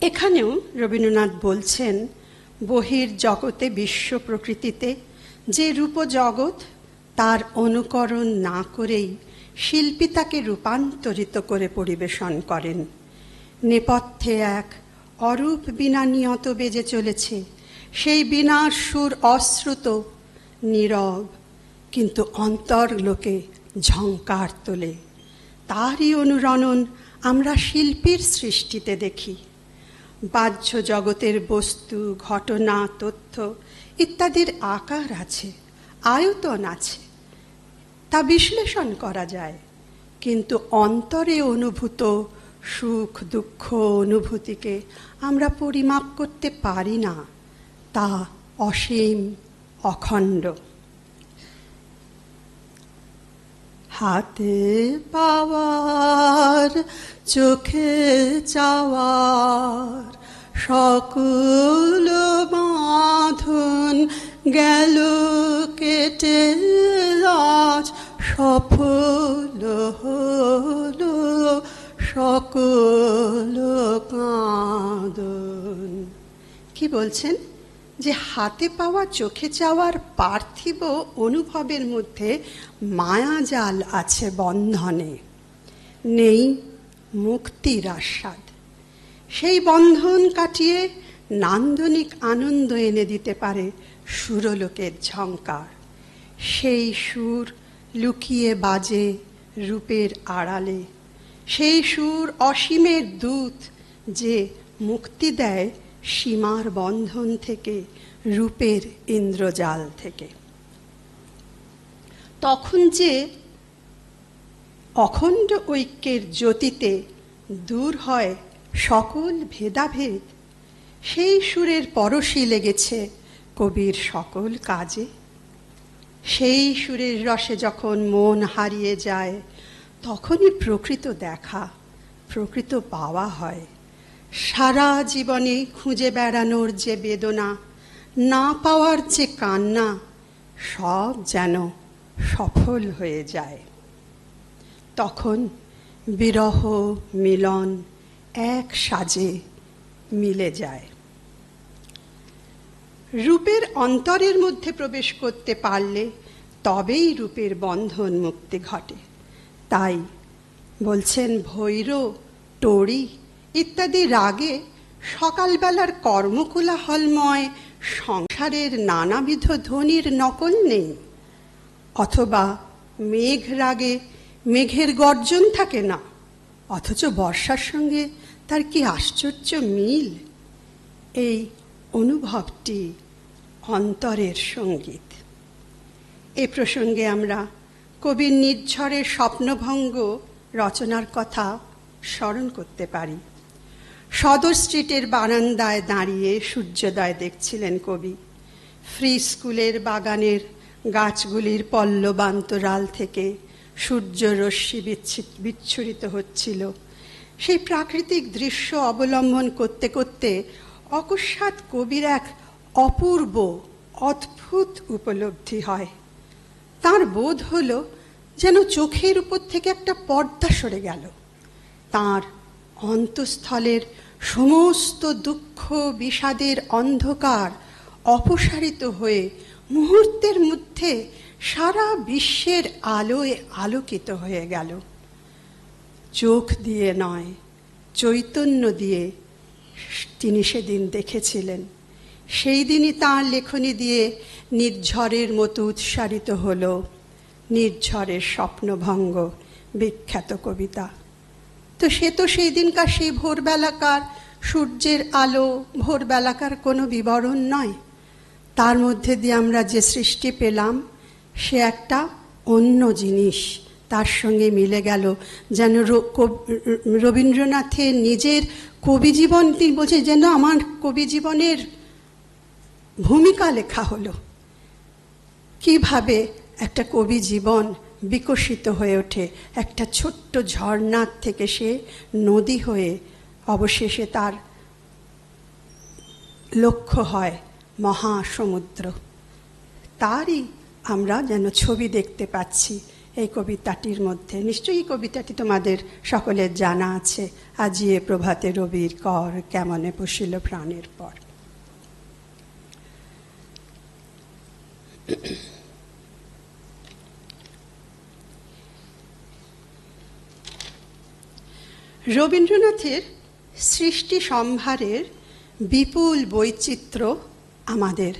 এখানেও রবীন্দ্রনাথ বলছেন, বহির জগতে বিশ্ব প্রকৃতিতে যে রূপ জগৎ, তার অনুকরণ না করেই শিল্পী তাকে রূপান্তরিত করে পরিবেশন করেন। নেপথ্যে এক অরূপ বীণা নিয়ত বেজে চলেছে, সেই বীণার সুর অশ্রুত নীরব, কিন্তু অন্তর্লোকে ঝঙ্কার তোলে। তারই অনুরণন আমরা শিল্পীর সৃষ্টিতে দেখি। বাহ্য জগতের বস্তু, ঘটনা, তথ্য ইত্যাদির আকার আছে, আয়তন আছে, তা বিশ্লেষণ করা যায়, কিন্তু অন্তরে অনুভূত সুখ দুঃখ অনুভূতিকে আমরা পরিমাপ করতে পারি না। তা অসীম, অখণ্ড। হাতে পাওয়ার, চোখে চাওয়ার সকল বাঁধন গেল কেটে, আজ সফল হলো সকল কাঁদন। কি বলছেন? যে হাতে পাওয়া চোখে চাওয়ার পার্থিব অনুভবের মধ্যে মায়াজাল আছে বন্ধনে, নেই মুক্তির আস্বাদ। সেই বন্ধন কাটিয়ে নান্দনিক আনন্দ এনে দিতে পারে সুরলোকের ঝঙ্কার। সেই সুর লুকিয়ে বাজে রূপের আড়ালে, সেই সুর অসীমের দূত যে মুক্তি দেয় সীমার বন্ধন থেকে, রূপের ইন্দ্রজাল থেকে। তখন যে অখণ্ড ঐক্যের জ্যোতিতে দূর হয় সকল ভেদাভেদ, সেই সুরের পরশই লেগেছে কবির সকল কাজে। সেই সুরের রসে যখন মন হারিয়ে যায়, তখনই প্রকৃত দেখা, প্রকৃত পাওয়া হয়। সারা জীবনে খুঁজে বেড়ানোর যে বেদনা, না পাওয়ার যে কান্না, সব যেন সফল হয়ে যায়। তখন বিরহ মিলন এক সাজে মিলে যায়। রূপের অন্তরের মধ্যে প্রবেশ করতে পারলে তবেই রূপের বন্ধন মুক্তি ঘটে। তাই বলছেন ভৈর, টড়ি ইত্যাদি রাগে সকালবেলার কর্মকোলাহলময় সংসারের নানাবিধ ধ্বনির নকল নেই। অথবা মেঘ রাগে মেঘের গর্জন থাকে না, অথচ বর্ষার সঙ্গে তার কি আশ্চর্য মিল। এই অনুভবটি অন্তরের সঙ্গীত। এ প্রসঙ্গে আমরা কবির নির্ঝরের স্বপ্নভঙ্গ রচনার কথা স্মরণ করতে পারি। সদর স্ট্রিটের বারান্দায় দাঁড়িয়ে সূর্যোদয় দেখছিলেন কবি। ফ্রি স্কুলের বাগানের গাছগুলির পল্লবান্তরাল থেকে সূর্য রশ্মি বিচ্ছুরিত হচ্ছিল। সেই প্রাকৃতিক দৃশ্য অবলম্বন করতে করতে অকস্মাৎ কবির এক অপূর্ব অদ্ভুত উপলব্ধি হয়। তার বোধ হলো যেন চোখের উপর থেকে একটা পর্দা সরে গেল। তার অন্তঃস্থলের সমস্ত দুঃখ বিষাদের অন্ধকার অপসারিত হয়ে মুহূর্তের মধ্যে সারা বিশ্বের আলোয় আলোকিত হয়ে গেল। চোখ দিয়ে নয়, চৈতন্য দিয়ে তিনি সেদিন দেখেছিলেন। সেই দিনই তাঁর লেখনী দিয়ে নির্ঝরের মতো উৎসারিত হল নির্ঝরের স্বপ্নভঙ্গ বিখ্যাত কবিতা। তো সে তো সেই দিনকার সেই ভোরবেলাকার সূর্যের আলো, ভোরবেলাকার কোনো বিবরণ নয়। তার মধ্যে দিয়ে আমরা যে সৃষ্টি পেলাম সে একটা অন্য জিনিস তার সঙ্গে মিলে গেল। যেন রবীন্দ্রনাথের নিজের কবি জীবন, তিনি বলছে যেন আমার কবি জীবনের ভূমিকা লেখা হলো। কিভাবে একটা কবি জীবন বিকশিত হয়ে ওঠে, একটা ছোট্ট ঝর্ণার থেকে সে নদী হয়ে অবশেষে তার লক্ষ্য হয় মহাসমুদ্র। তারই আমরা যেন ছবি দেখতে পাচ্ছি এই কবিতাটির মধ্যে। নিশ্চয়ই এই কবিতাটি তোমাদের সকলের জানা আছে। আজিয়ে প্রভাতে রবির কর, কেমনে পশিল প্রাণের পর। রবীন্দ্রনাথের সৃষ্টি সম্ভারের বিপুল বৈচিত্র্য আমাদের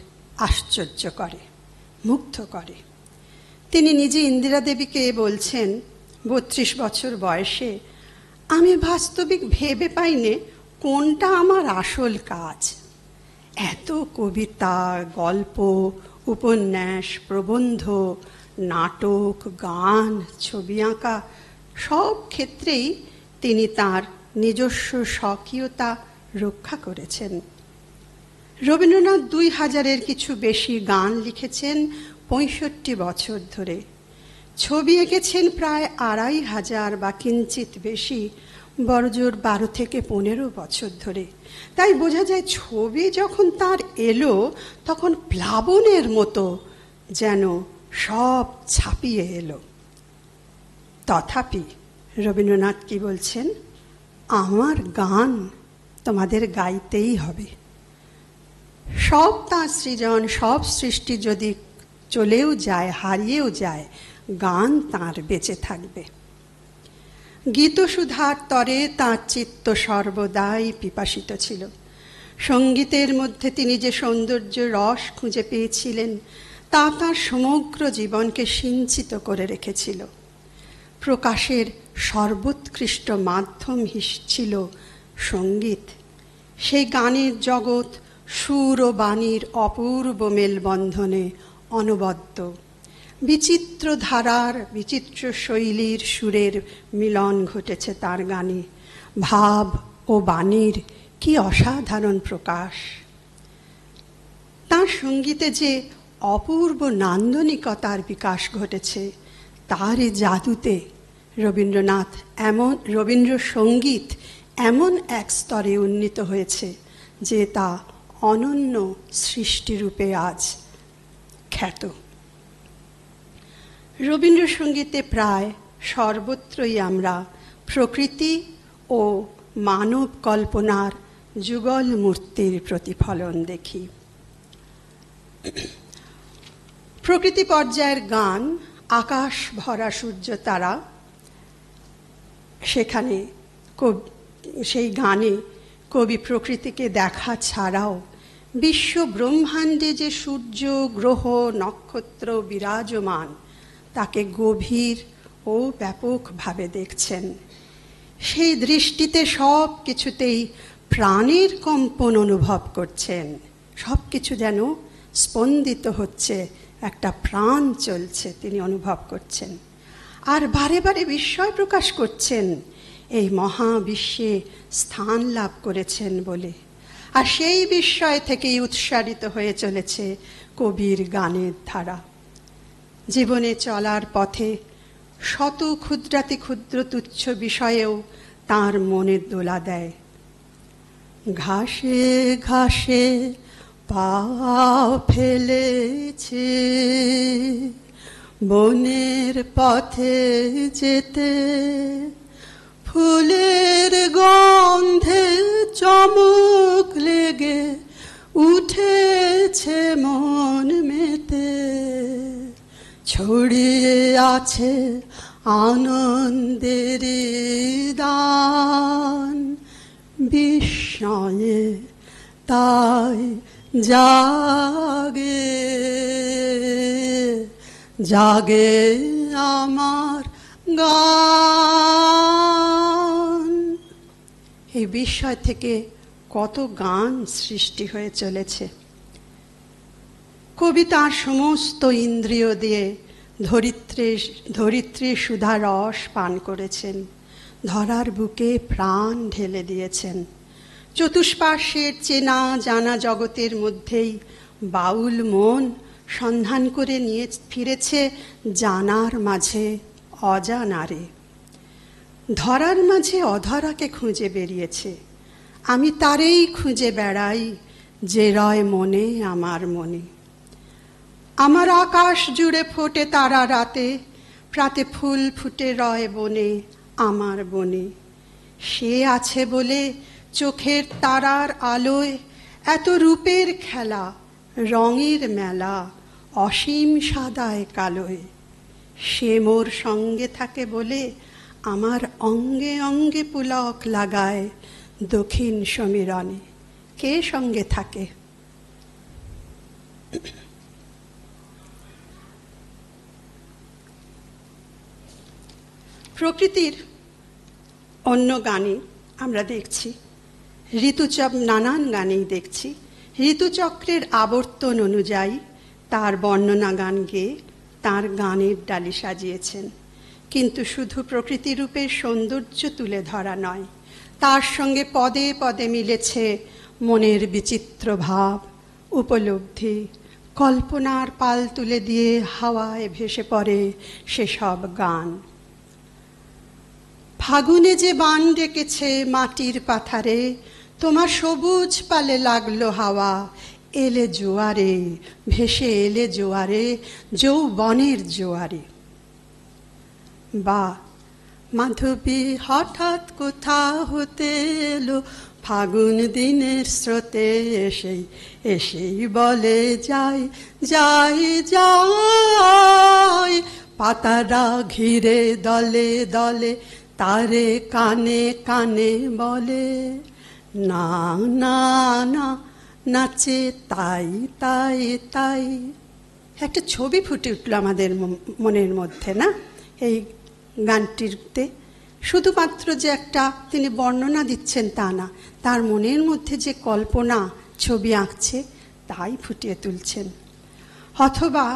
আশ্চর্য করে, মুগ্ধ করে। তিনি নিজে ইন্দিরা দেবীকে বলছেন 32 বছর বয়সে, আমি বাস্তবিক ভেবে পাইনে কোনটা আমার আসল কাজ। এত কবিতা, গল্প, উপন্যাস, প্রবন্ধ, নাটক, গান, ছবি আঁকা সব ক্ষেত্রেই তিনি তার নিজস্ব স্বকীয়তা রক্ষা করেছেন। রবীন্দ্রনাথ 2000-এর কিছু বেশি গান লিখেছেন 65 বছর ধরে। ছবি এঁকেছেন প্রায় 2500 বা কিঞ্চিত বেশি, বড়জোর 12 থেকে 15 বছর ধরে। তাই বোঝা যায় ছবি যখন তার এলো তখন প্লাবনের মতো যেন সব ছাপিয়ে এলো। তথাপি রবীন্দ্রনাথ কি বলছেন, আমার গান তোমাদের গাইতেই হবে। সব তাঁর সৃজন, সব সৃষ্টি যদি চলেও যায়, হারিয়েও যায়, গান তাঁর বেঁচে থাকবে। গীতসুধার তরে তাঁর চিত্ত সর্বদাই পিপাসিত ছিল। সঙ্গীতের মধ্যে তিনি যে সৌন্দর্য রস খুঁজে পেয়েছিলেন তা তাঁর সমগ্র জীবনকে সিঞ্চিত করে রেখেছিল। প্রকাশের সর্বোৎকৃষ্ট মাধ্যম ছিল সঙ্গীত। সেই গানের জগৎ সুর ও বাণীর অপূর্ব মেলবন্ধনে অনবদ্য। বিচিত্র ধারার, বিচিত্র শৈলীর সুরের মিলন ঘটেছে তার গানে। ভাব ও বাণীর কি অসাধারণ প্রকাশ! তার সঙ্গীতে যে অপূর্ব নান্দনিকতার বিকাশ ঘটেছে, তারই জাদুতে রবীন্দ্রসঙ্গীত এমন এক স্তরে উন্নীত হয়েছে যে তা অনন্য সৃষ্টিরূপে আজ খ্যাত। রবীন্দ্রসঙ্গীতে প্রায় সর্বত্রই আমরা প্রকৃতি ও মানব কল্পনার যুগল মূর্তির প্রতিফলন দেখি। প্রকৃতি পর্যায়ের গান আকাশ ভরা সূর্য তারা, সেখানে সেই গানে কবি প্রকৃতিকে দেখা ছাড়াও বিশ্ব ব্রহ্মাণ্ডে যে সূর্য গ্রহ নক্ষত্র বিরাজমান তাকে গভীর ও ব্যাপকভাবে দেখছেন। সেই দৃষ্টিতে সব কিছুতেই প্রাণের কম্পন অনুভব করছেন। সব কিছু যেন স্পন্দিত হচ্ছে, একটা প্রাণ চলছে তিনি অনুভব করছেন। আর বারে বারে বিস্ময় প্রকাশ করছেন এই মহাবিশ্বে স্থান লাভ করেছেন বলে। আর সেই বিস্ময় থেকেই উৎসারিত হয়ে চলেছে কবির গানের ধারা। জীবনে চলার পথে শত ক্ষুদ্রাতি ক্ষুদ্র তুচ্ছ বিষয়েও তার মনে দোলা দেয়। ঘাসে ঘাসে পা ফেলেছে বনের পথে যেতে, ফুলের গন্ধে চমক লেগে উঠেছে মন মেতে, ছড়িয়ে আছে আনন্দের দান, বিস্ময়ে তাই জাগে জাগে আমার গান। এই বিস্ময় থেকে কত গান সৃষ্টি হয়ে চলেছে। কবি তাঁর সমস্ত ইন্দ্রিয় দিয়ে ধরিত্রীর সুধা রস পান করেছেন, ধরার বুকে প্রাণ ঢেলে দিয়েছেন। চতুষ্পার্শ্বের চেনা জানা জগতের মধ্যেই বাউল মন সন্ধান করে নিয়ে ফিরেছে জানার মাঝে অজানারে। ধরার মাঝে অধরাকে খুঁজে বেরিয়েছে, আমি তারেই খুঁজে বেড়াই যে রয় মনে আমার মনে। আমার আকাশ জুড়ে ফোটে তারা রাতে, প্রাতে ফুল ফুটে রয় বনে আমার বনে। সে আছে বলে চোখের তারার আলোয় এত রূপের খেলা, রঙের মেলা, অসীম সাদায় কালোয়। সে মোর সঙ্গে থাকে বলে আমার অঙ্গে অঙ্গে পুলক লাগায় দক্ষিণ সমীরণে। কে সঙ্গে থাকে? প্রকৃতির অন্য গানে আমরা দেখছি, নানান গানেই দেখছি ঋতুচক্রের আবর্তন অনুযায়ী তার বর্ণনা গান গেয়ে তার গানের ডালি সাজিয়েছেন। কিন্তু শুধু প্রকৃতি রূপের সৌন্দর্য তুলে ধরা নয়, তার সঙ্গে পদে পদে মিলেছে মনের বিচিত্র ভাব, উপলব্ধি, কল্পনার পাল তুলে দিয়ে হাওয়ায় ভেসে পড়ে সেসব গান। ফাগুনে যে বান ডেকেছে মাটির পাথারে, তোমার সবুজ পালে লাগলো হাওয়া, এলে জোয়ারে ভেসে এলে জোয়ারে, যৌবনের জোয়ারে। বা মাধবী হঠাৎ কোথা হতে এলো, ফাগুন দিনের স্রোতে এসেই বলে যাই যাই যাই, পাতারা ঘিরে দলে দলে তারে কানে কানে বলে, না না না নাচে তাই তাই তাই। একটা ছবি ফুটে উঠল আমাদের মনের মধ্যে, না? এই গানটিতে শুধুমাত্র যে একটা তিনি বর্ণনা দিচ্ছেন তা না, তার মনের মধ্যে যে কল্পনা ছবি আঁকছে তাই ফুটিয়ে তুলছেন। অথবা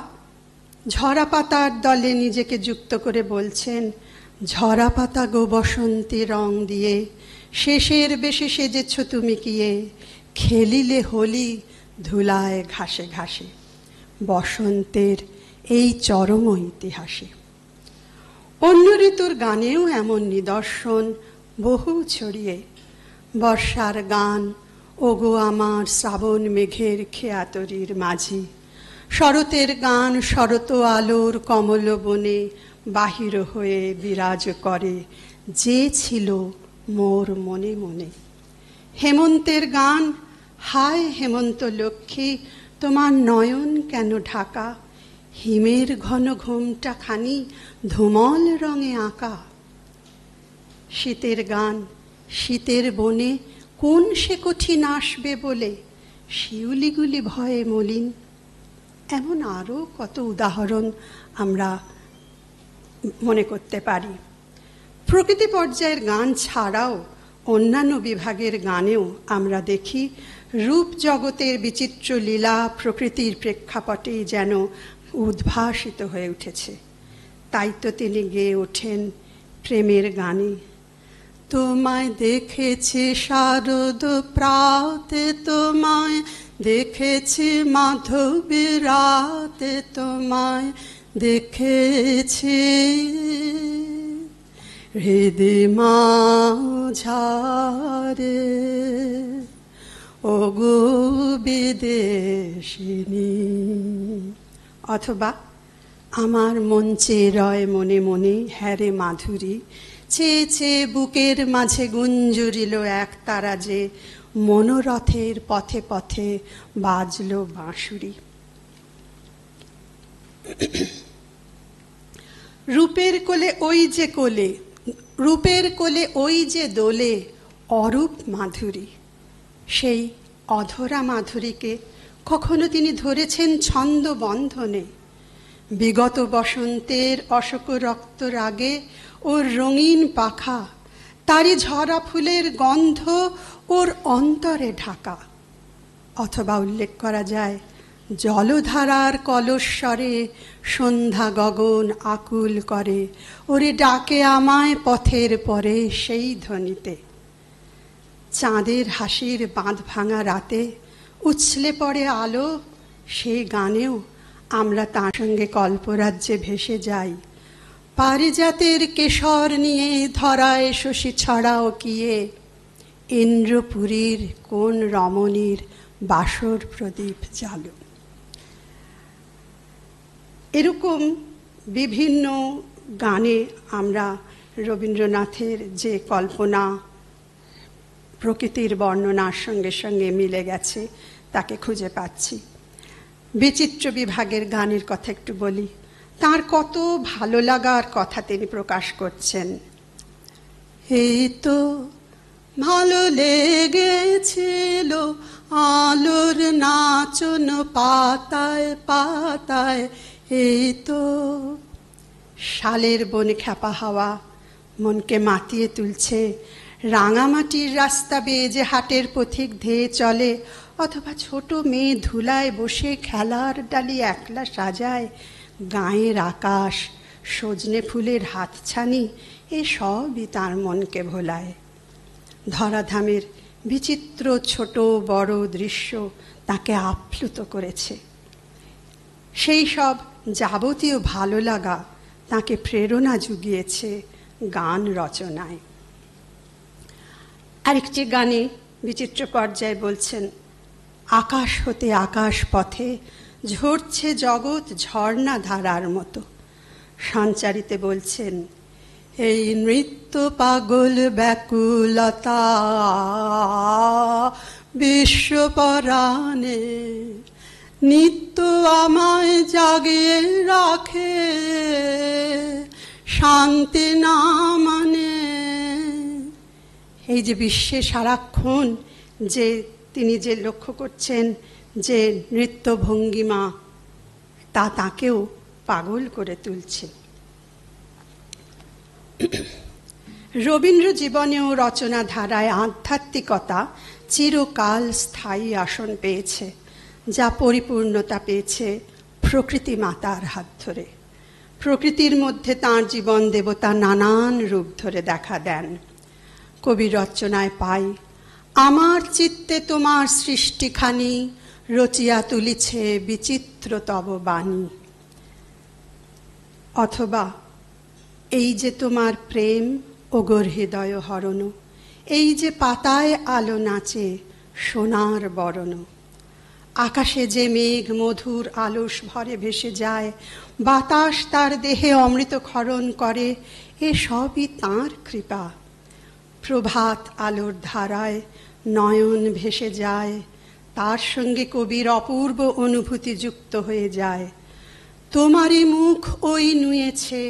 ঝরা পাতার দলে নিজেকে যুক্ত করে বলছেন, ঝরা পাতা গো বসন্তী রং দিয়ে, শেষের বেশে সেজেছ তুমি কিয়ে, খেলিলে হোলি ধুলায় ঘাসে ঘাসে। বসন্তের এই চরম ইতিহাসে অন্য ঋতুর গানেও এমন নিদর্শন বহু ছড়িয়ে। বর্ষার গান ওগো আমার শ্রাবণ মেঘের খেয়াতরির মাঝি, শরতের গান শরত আলোর কমল বনে বাহির হয়ে বিরাজ করে যে ছিল মোর মনে মনে। হেমন্তের গান, হায় হেমন্ত লক্ষ্মী তোমার নয়ন কেন ঢাকা, হিমের ঘন ঘোমটা খানি ধুমল রঙে আঁকা। শীতের গান শীতের বনে কোন সে কঠিন আসবে বলে শিউলিগুলি ভয়ে মলিন। এমন আরও কত উদাহরণ আমরা মনে করতে পারি। প্রকৃতি পর্যায়ের গান ছাড়াও অন্যান্য বিভাগের গানেও আমরা দেখি রূপ জগতের বিচিত্র লীলা প্রকৃতির প্রেক্ষাপটে যেন উদ্ভাসিত হয়ে উঠেছে। তাই তো তিনি গেয়ে ওঠেন প্রেমের গানে। তোমায় দেখেছি শারদ প্রাতে, তোমায় দেখেছি মাধবী রাতে, তোমায় দেখেছি হৃদয় মাঝারে ওগো বিদেশিনী। অথবা আমার মন চেয়ে রয় মনে মনে হ্যারে মাধুরী, চেয়ে চেয়ে বুকের মাঝে গুঞ্জরিল এক তারা যে মনোরথের পথে পথে বাজল বাঁশুরি। রূপের কোলে ওই যে কোলে, রূপের কোলে ওই যে দোলে অরূপ মাধুরী। সেই অধরা মাধুরীকে কখনো তিনি ধরেছেন ছন্দ বন্ধনে। বিগত বসন্তের অশোক রক্ত রাগে ওর রঙিন পাখা, তারই ঝরা ফুলের গন্ধ ওর অন্তরে ঢাকা। অথবা উল্লেখ করা যায় জলধারার কলস্বরে সন্ধ্যা গগন আকুল করে, ওরে ডাকে আমায় পথের পরে সেই ধ্বনিতে। চাঁদের হাসির বাঁধ ভাঙা রাতে উছলে পড়ে আলো, সেই গানেও আমরা তার সঙ্গে কল্পরাজ্যে ভেসে যাই। পারিজাতের কেশর নিয়ে ধরায় শশী ছড়াও কিয়ে, ইন্দ্রপুরীর কোন রমণীর বাসর প্রদীপ জালো। এরকম বিভিন্ন গানে আমরা রবীন্দ্রনাথের যে কল্পনা প্রকৃতির বর্ণনার সঙ্গে সঙ্গে মিলে গেছে তাকে খুঁজে পাচ্ছি। বিচিত্র বিভাগের গানের কথা একটু বলি। তার কত ভালো লাগার কথা তিনি প্রকাশ করছেন। এই তো ভালো লেগেছিল আলোর নাচন পাতায় পাতায়, এই তো শালের বনে খ্যাপা হাওয়া মনকে মাতিয়ে তুলছে। রাঙামাটির রাস্তা বেয়ে যে হাটের পথিক ধেয়ে চলে, অথবা ছোট মেয়ে ধুলায় বসে খেলার ডালি একলা সাজায়। গাঁয়ের আকাশ, সজনে ফুলের হাতছানি, এসবই তার মনকে ভোলায়। ধরাধামের বিচিত্র ছোট বড় দৃশ্য তাকে আপ্লুত করেছে। সেই সব যাবতীয় ভালো লাগা তাকে প্রেরণা জুগিয়েছে গান রচনায়। আরেকটি গানে বিচিত্র পর্যায়ে বলছেন, আকাশ হতে আকাশ পথে ঝরছে জগৎ ঝর্ণা ধারার মতো। সঞ্চারিতে বলছেন, এই নৃত্য পাগল ব্যাকুলতা বিশ্বপরাণে নিত্য আমায় জাগিয়ে রাখে শান্তি না মানে। এই যে বিশ্বে সারাক্ষণ যে তিনি যে লক্ষ্য করছেন যে নৃত্য ভঙ্গিমা, তা তাকেও পাগল করে তুলছে। রবীন্দ্র জীবনেও রচনা ধারায় আধ্যাত্মিকতা চিরকাল স্থায়ী আসন পেয়েছে, যা পরিপূর্ণতা পেয়েছে প্রকৃতি মাতার হাত ধরে। প্রকৃতির মধ্যে তাঁর জীবন দেবতা নানান রূপ ধরে দেখা দেন। কবি রচনায় পাই, আমার চিত্তে তোমার সৃষ্টিখানি রচিয়া তুলিছে বিচিত্র তব বাণী। অথবা এই যে তোমার প্রেম ওগর হৃদয় হরণ, এই যে পাতায় আলো নাচে সোনার বরণ। আকাশে যে মেঘ মধুর আলস ভরে ভেসে যায়, বাতাস তার দেহে অমৃত ক্ষরণ করে, এসবই তাঁর কৃপা। প্রভাত আলোর ধারায় নয়ন ভেসে যায়, তার সঙ্গে কবির অপূর্ব অনুভূতি যুক্ত হয়ে যায়। তোমারই মুখ ওই নুয়েছে,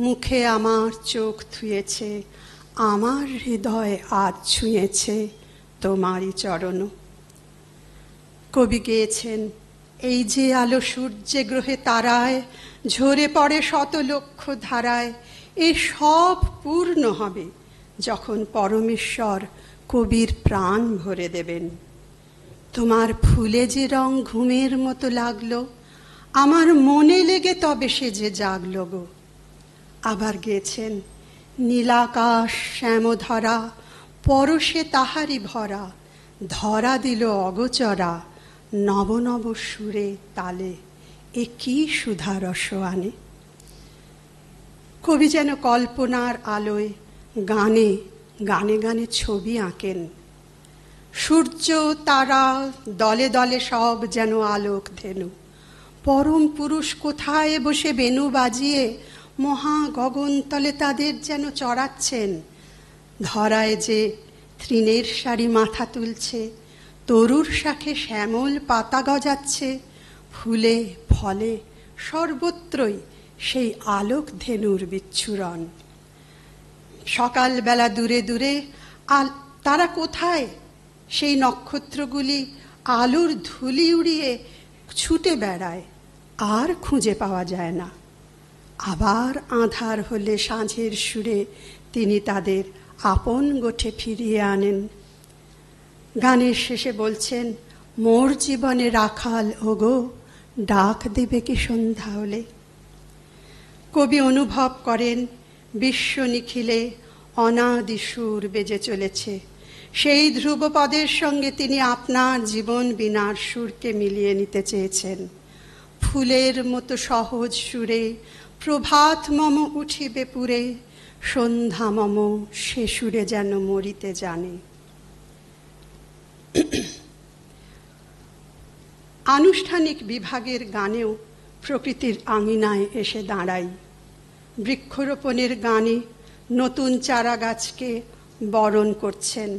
মুখে আমার চোখ থুয়েছে, আমার হৃদয় আজ ছুঁয়েছে তোমারই চরণ। কবি গেয়েছেন, এই যে আলো সূর্যে গ্রহে তারায় ঝরে পড়ে শত লক্ষ ধারায়, এ সব পূর্ণ হবে যখন পরমেশ্বর কবির প্রাণ ভরে দেবেন। তোমার ফুলে যে রং ঘুমের মতো লাগলো, আমার মনে লেগে তবে সে যে জাগলো গো। আবার গেছেন, নীলাকাশ শ্যামধরা পরশে তাহারি ভরা, ধরা দিল অগোচরা নব নব সুরে তালে, এ কি সুধারস আনে। কবি যেন কল্পনার আলোয় গানে গানে গানে ছবি আঁকেন। সূর্য তারা দলে দলে সব যেন আলোক ধেনু। পরম পুরুষ কোথায় বসে বেনু বাজিয়ে মহা গগনতলে তাদের যেন চড়াচ্ছেন। ধরায় যে তৃণের সারি মাথা তুলছে, তরুর শাখে শ্যামল পাতা গজাচ্ছে, ফুলে ফলে সর্বত্রই সেই আলোক ধেনুর বিচ্ছুরণ। সকালবেলা দূরে দূরে তারা কোথায়, সেই নক্ষত্রগুলি আলোর ধুলি উড়িয়ে ছুটে বেড়ায়, আর খুঁজে পাওয়া যায় না। আবার আঁধার হলে সাঁঝের সুরে তিনি তাদের আপন গোঠে ফিরিয়ে আনেন। গানের শেষে বলছেন, মোর জীবনে রাখাল ওগো, ডাক দেবে কি সন্ধ্যা হলে। কবি অনুভব করেন বিশ্ব নিখিলে অনাদি সুর বেজে চলেছে। সেই ধ্রুবপদের সঙ্গে তিনি আপনার জীবন বীণার সুরকে মিলিয়ে নিতে চেয়েছেন। ফুলের মতো সহজ সুরে প্রভাত মম উঠিবে পুরে, সন্ধ্যা মম সে সুরে যেন মরিতে জানে। আনুষ্ঠানিক বিভাগের গানেও প্রকৃতির আঙিনায় এসে দাঁড়াই। বৃক্ষরোপণের গানে নতুন চারা গাছকে বরণ করছেন।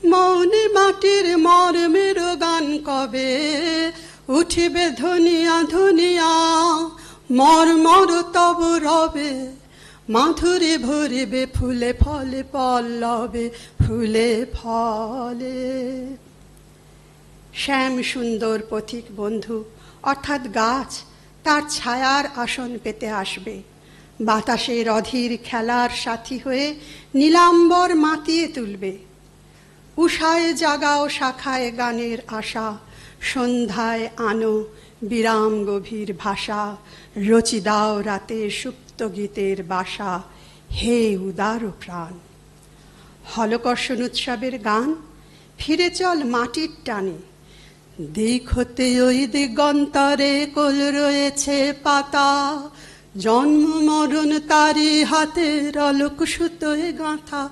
মনে মাটির মর্মের গান কবে উঠিবে ধনিয়া ধনিয়া, মর্মর তব রবে মাধুরী ভরিবে ফুলে ফলে পল্লবে ফুলে ফলে। শ্যাম সুন্দর পথিক বন্ধু অর্থাৎ গাছ তার ছায়ার আসন পেতে আসবে। বাতাসের অধীর খেলার সাথী হয়ে নীলাম্বর মাতিয়ে তুলবে। উষায় জাগাও শাখায় গানের আশা, সন্ধ্যায় আনো বিরাম গভীর ভাষা, রচি দাও রাতে সুপ্ত গীতের বাসা, হে উদার প্রাণ। হলকর্ষণ উৎসবের গান, ফিরে চল মাটির টানে। দিক হতে ওই দিগন্তরে কোল রয়েছে পাতা, জন্ম মরণ তারি হাতের অলোক সুতোয় গাঁথা,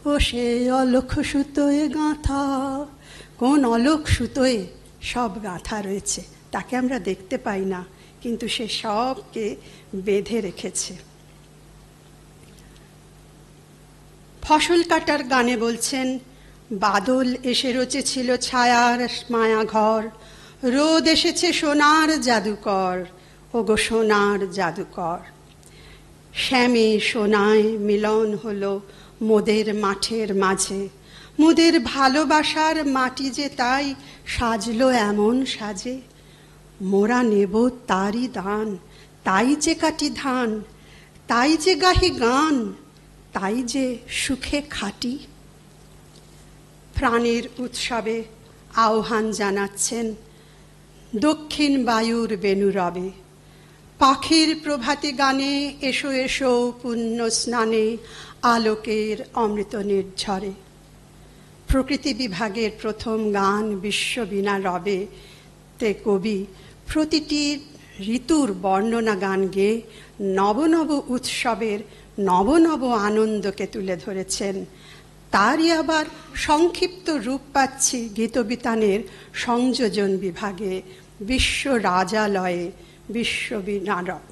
ও সে অলোক সুতোয় গাঁথা। কোন অলোক সুতোয় সব গাঁথা রয়েছে, তাকে আমরা দেখতে পাই না, কিন্তু সে সবকে বেঁধে রেখেছে। ফসল কাটার গানে বলছেন, বাদল এসে রচেছিল ছায়ার মায়া ঘর, রোদ এসেছে সোনার জাদুকর, ওগো সোনার জাদুকর। শ্যামে সোনায় মিলন হলো মোদের মাঠের মাঝে, মোদের ভালোবাসার মাটি যে তাই সাজলো এমন সাজে। মোরা নেব তারই দান, তাই যে কাটি ধান, তাই যে গাহি গান, তাই যে সুখে খাটি। প্রাণের উৎসবে আহ্বান জানাচ্ছেন দক্ষিণ বায়ুর বেণুরবে। পাখির প্রভাতী গানে এসো এসো পুণ্য স্নানে, আলোকের অমৃত নির্ঝরে। প্রকৃতি বিভাগের প্রথম গান বিশ্ববীণা রবে তে কবি প্রতিটি ঋতুর বর্ণনা গান গেয়ে নবনব উৎসবের নবনব আনন্দকে তুলে ধরেছেন। তারই আবার সংক্ষিপ্ত রূপ পাচ্ছি গীতবিতানের সংযোজন বিভাগে। বিশ্ব রাজালয়ে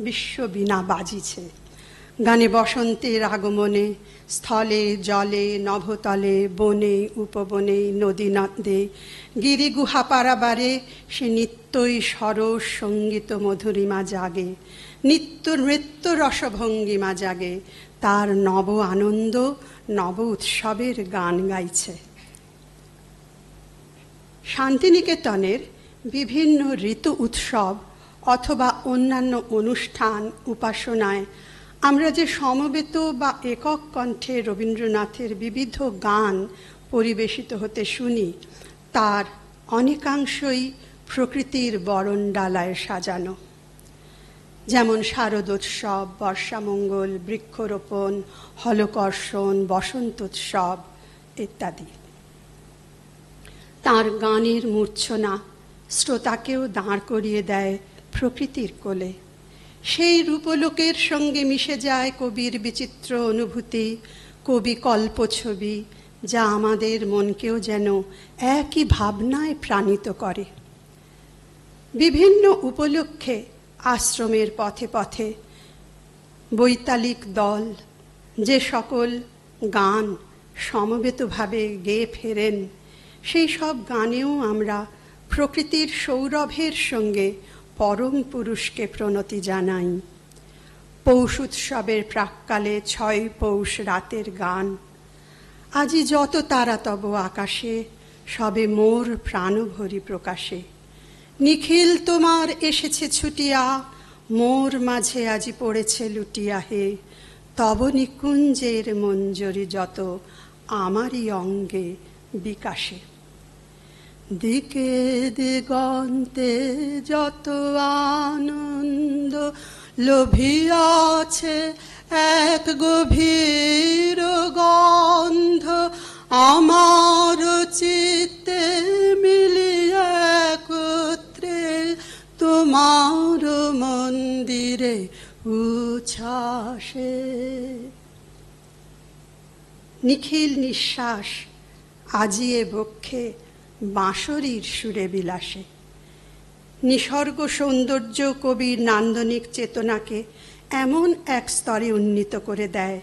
বিশ্ববীণা বাজিছে। গানে বসন্তের আগমনে স্থলে জলে নভতলে বনে উপবনে নদী নদে গিরি গুহা পারাবারে সে নিত্যই সরস সঙ্গীত মধুরিমা জাগে, নিত্য নৃত্য রসভঙ্গিমা জাগে। তার নব আনন্দ নব উৎসবের গান গাইছে। শান্তিনিকেতনের বিভিন্ন ঋতু উৎসব অথবা অন্যান্য অনুষ্ঠান উপাসনায় আমরা যে সমবেত বা একক কণ্ঠে রবীন্দ্রনাথের বিবিধ গান পরিবেশিত হতে শুনি, তার অনেকাংশই প্রকৃতির বরণডালায় সাজানো, যেমন শারদোৎসব, বর্ষামঙ্গল, বৃক্ষরোপণ, হলকর্ষণ, বসন্তোৎসব ইত্যাদি। তার গানের মূর্ছনা শ্রোতাকেও দাঁড় করিয়ে দেয় প্রকৃতির কোলে। সেই রূপলোকের সঙ্গে মিশে যায় কবির বিচিত্র অনুভূতি, কবি কল্পছবি, যা আমাদের মনকেও যেন একই ভাবনায় প্রাণিত করে। বিভিন্ন উপলক্ষে আশ্রমের পথে পথে বৈতালিক দল যে সকল গান সমবেতভাবে গেয়ে ফেরেন, সেই সব গানেও আমরা প্রকৃতির সৌরভের সঙ্গে পরম পুরুষকে প্রণতি জানাই। পৌষ উৎসবের প্রাক্কালে ৬ পৌষ রাতের গান। আজি যত তারা তব আকাশে, সবে মোর প্রাণভরি প্রকাশে। নিখিল তোমার এসেছে ছুটিয়া, মোর মাঝে আজি পড়েছে লুটিয়া হে। তব নিকুঞ্জের মঞ্জরি যত, আমারই অঙ্গে বিকাশে। দিকে দিগন্তে যত আনন্দ লোভিয়াছে এক গভীর গন্ধ, আমার চিত্তে মিলিয়ে একত্রে তোমার মন্দিরে উচ্ছ্বাসে। নিখিল নিঃশ্বাস আজিয়ে বক্ষে বাঁশরীর সুরে বিলাসে। নিসর্গ সৌন্দর্য কবির নান্দনিক চেতনাকে এমন এক স্তরে উন্নীত করে দেয়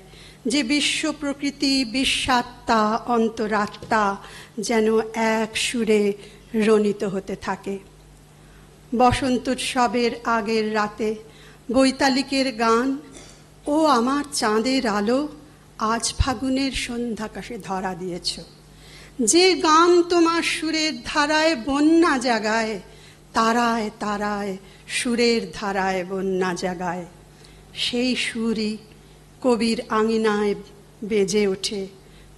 যে বিশ্ব প্রকৃতি, বিশ্বাত্মা, অন্তরাত্মা যেন এক সুরে রণিত হতে থাকে। বসন্তোৎসবের আগের রাতে বৈতালিকের গান, ও আমার চাঁদের আলো আজ ফাগুনের সন্ধ্যাকাশে ধরা দিয়েছ। যে গান তোমার সুরের ধারায় বন্যা জাগায়, তারায় তারায় সুরের ধারায় বন্যা জাগায়। সেই সুরই কবির আঙিনায় বেজে ওঠে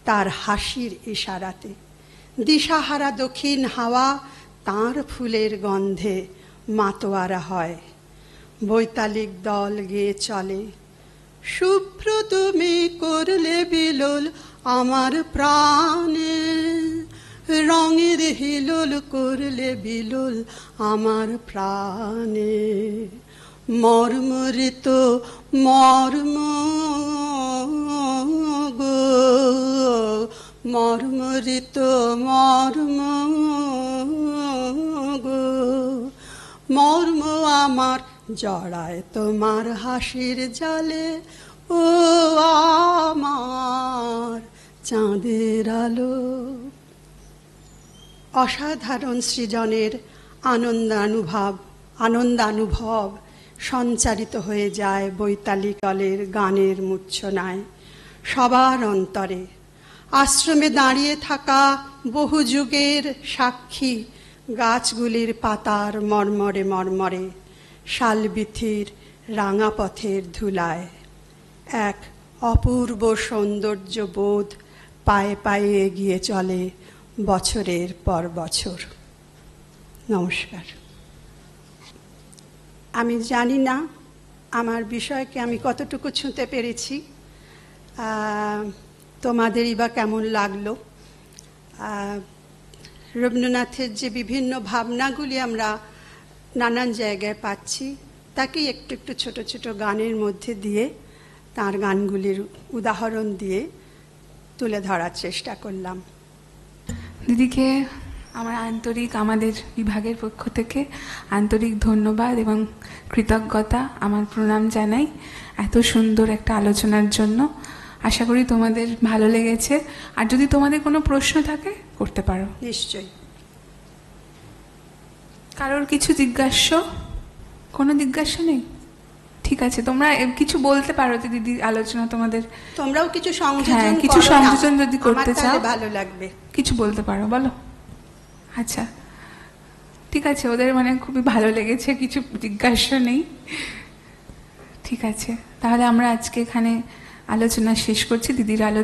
তার হাসির ইশারাতে। দিশাহারা দক্ষিণ হাওয়া তাঁর ফুলের গন্ধে মাতোয়ারা হয়। বৈতালিক দল গেয়ে চলে, শুভ্র তুমি করলে বিলোল আমার প্রাণে, রঙের হিলোল করলে বিলোল আমার প্রাণে। মর্মরিত মর্ম গো, মর্মরিত মর্ম গো, মর্ম আমার জড়ায় তোমার হাসির জালে, ও আমার চাঁদের আলো। অসাধারণ সৃজনের আনন্দানুভব সঞ্চারিত হয়ে যায় বৈতালিক দলের গানের মূর্ছনায় সবার অন্তরে। আশ্রমে দাঁড়িয়ে থাকা বহু যুগের সাক্ষী গাছগুলির পাতার মর্মরে মর্মরে, শালবিথির রাঙা পথের ধুলায় এক অপূর্ব সৌন্দর্য বোধ পায়ে পায়ে এগিয়ে চলে বছরের পর বছর। নমস্কার। আমি জানি না আমার বিষয়কে আমি কতটুকু ছুঁতে পেরেছি, তোমাদেরই বা কেমন লাগলো। রবীন্দ্রনাথের যে বিভিন্ন ভাবনাগুলি আমরা নানান জায়গায় পাচ্ছি, তাকেই একটু একটু ছোট ছোট গানের মধ্যে দিয়ে তার গানগুলির উদাহরণ দিয়ে তুলে ধরার চেষ্টা করলাম। দিদিকে আমার আন্তরিক, আমাদের বিভাগের পক্ষ থেকে আন্তরিক ধন্যবাদ এবং কৃতজ্ঞতা, আমার প্রণাম জানাই এত সুন্দর একটা আলোচনার জন্য। আশা করি তোমাদের ভালো লেগেছে। আর যদি তোমাদের কোনো প্রশ্ন থাকে করতে পারো। নিশ্চয়ই। কারোর কিছু জিজ্ঞাস্য? কোনো জিজ্ঞাসা নেই? ঠিক আছে, তোমরা কিছু বলতে পারো যে দিদি আলোচনা তোমাদের তোমরাও কিছু সংযোজন হ্যাঁ, কিছু করো না। সংযোজন যদি করতে আমার তাহলে চাও। ভালো লাগবে। কিছু বলতে পারো, বলো। আচ্ছা, ঠিক আছে, ওদের মানে খুবই ভালো লেগেছে, কিছু জিজ্ঞাসা নেই। ঠিক আছে, তাহলে আমরা আজকে এখানে আলোচনা শেষ করছি। দিদির আলোচনা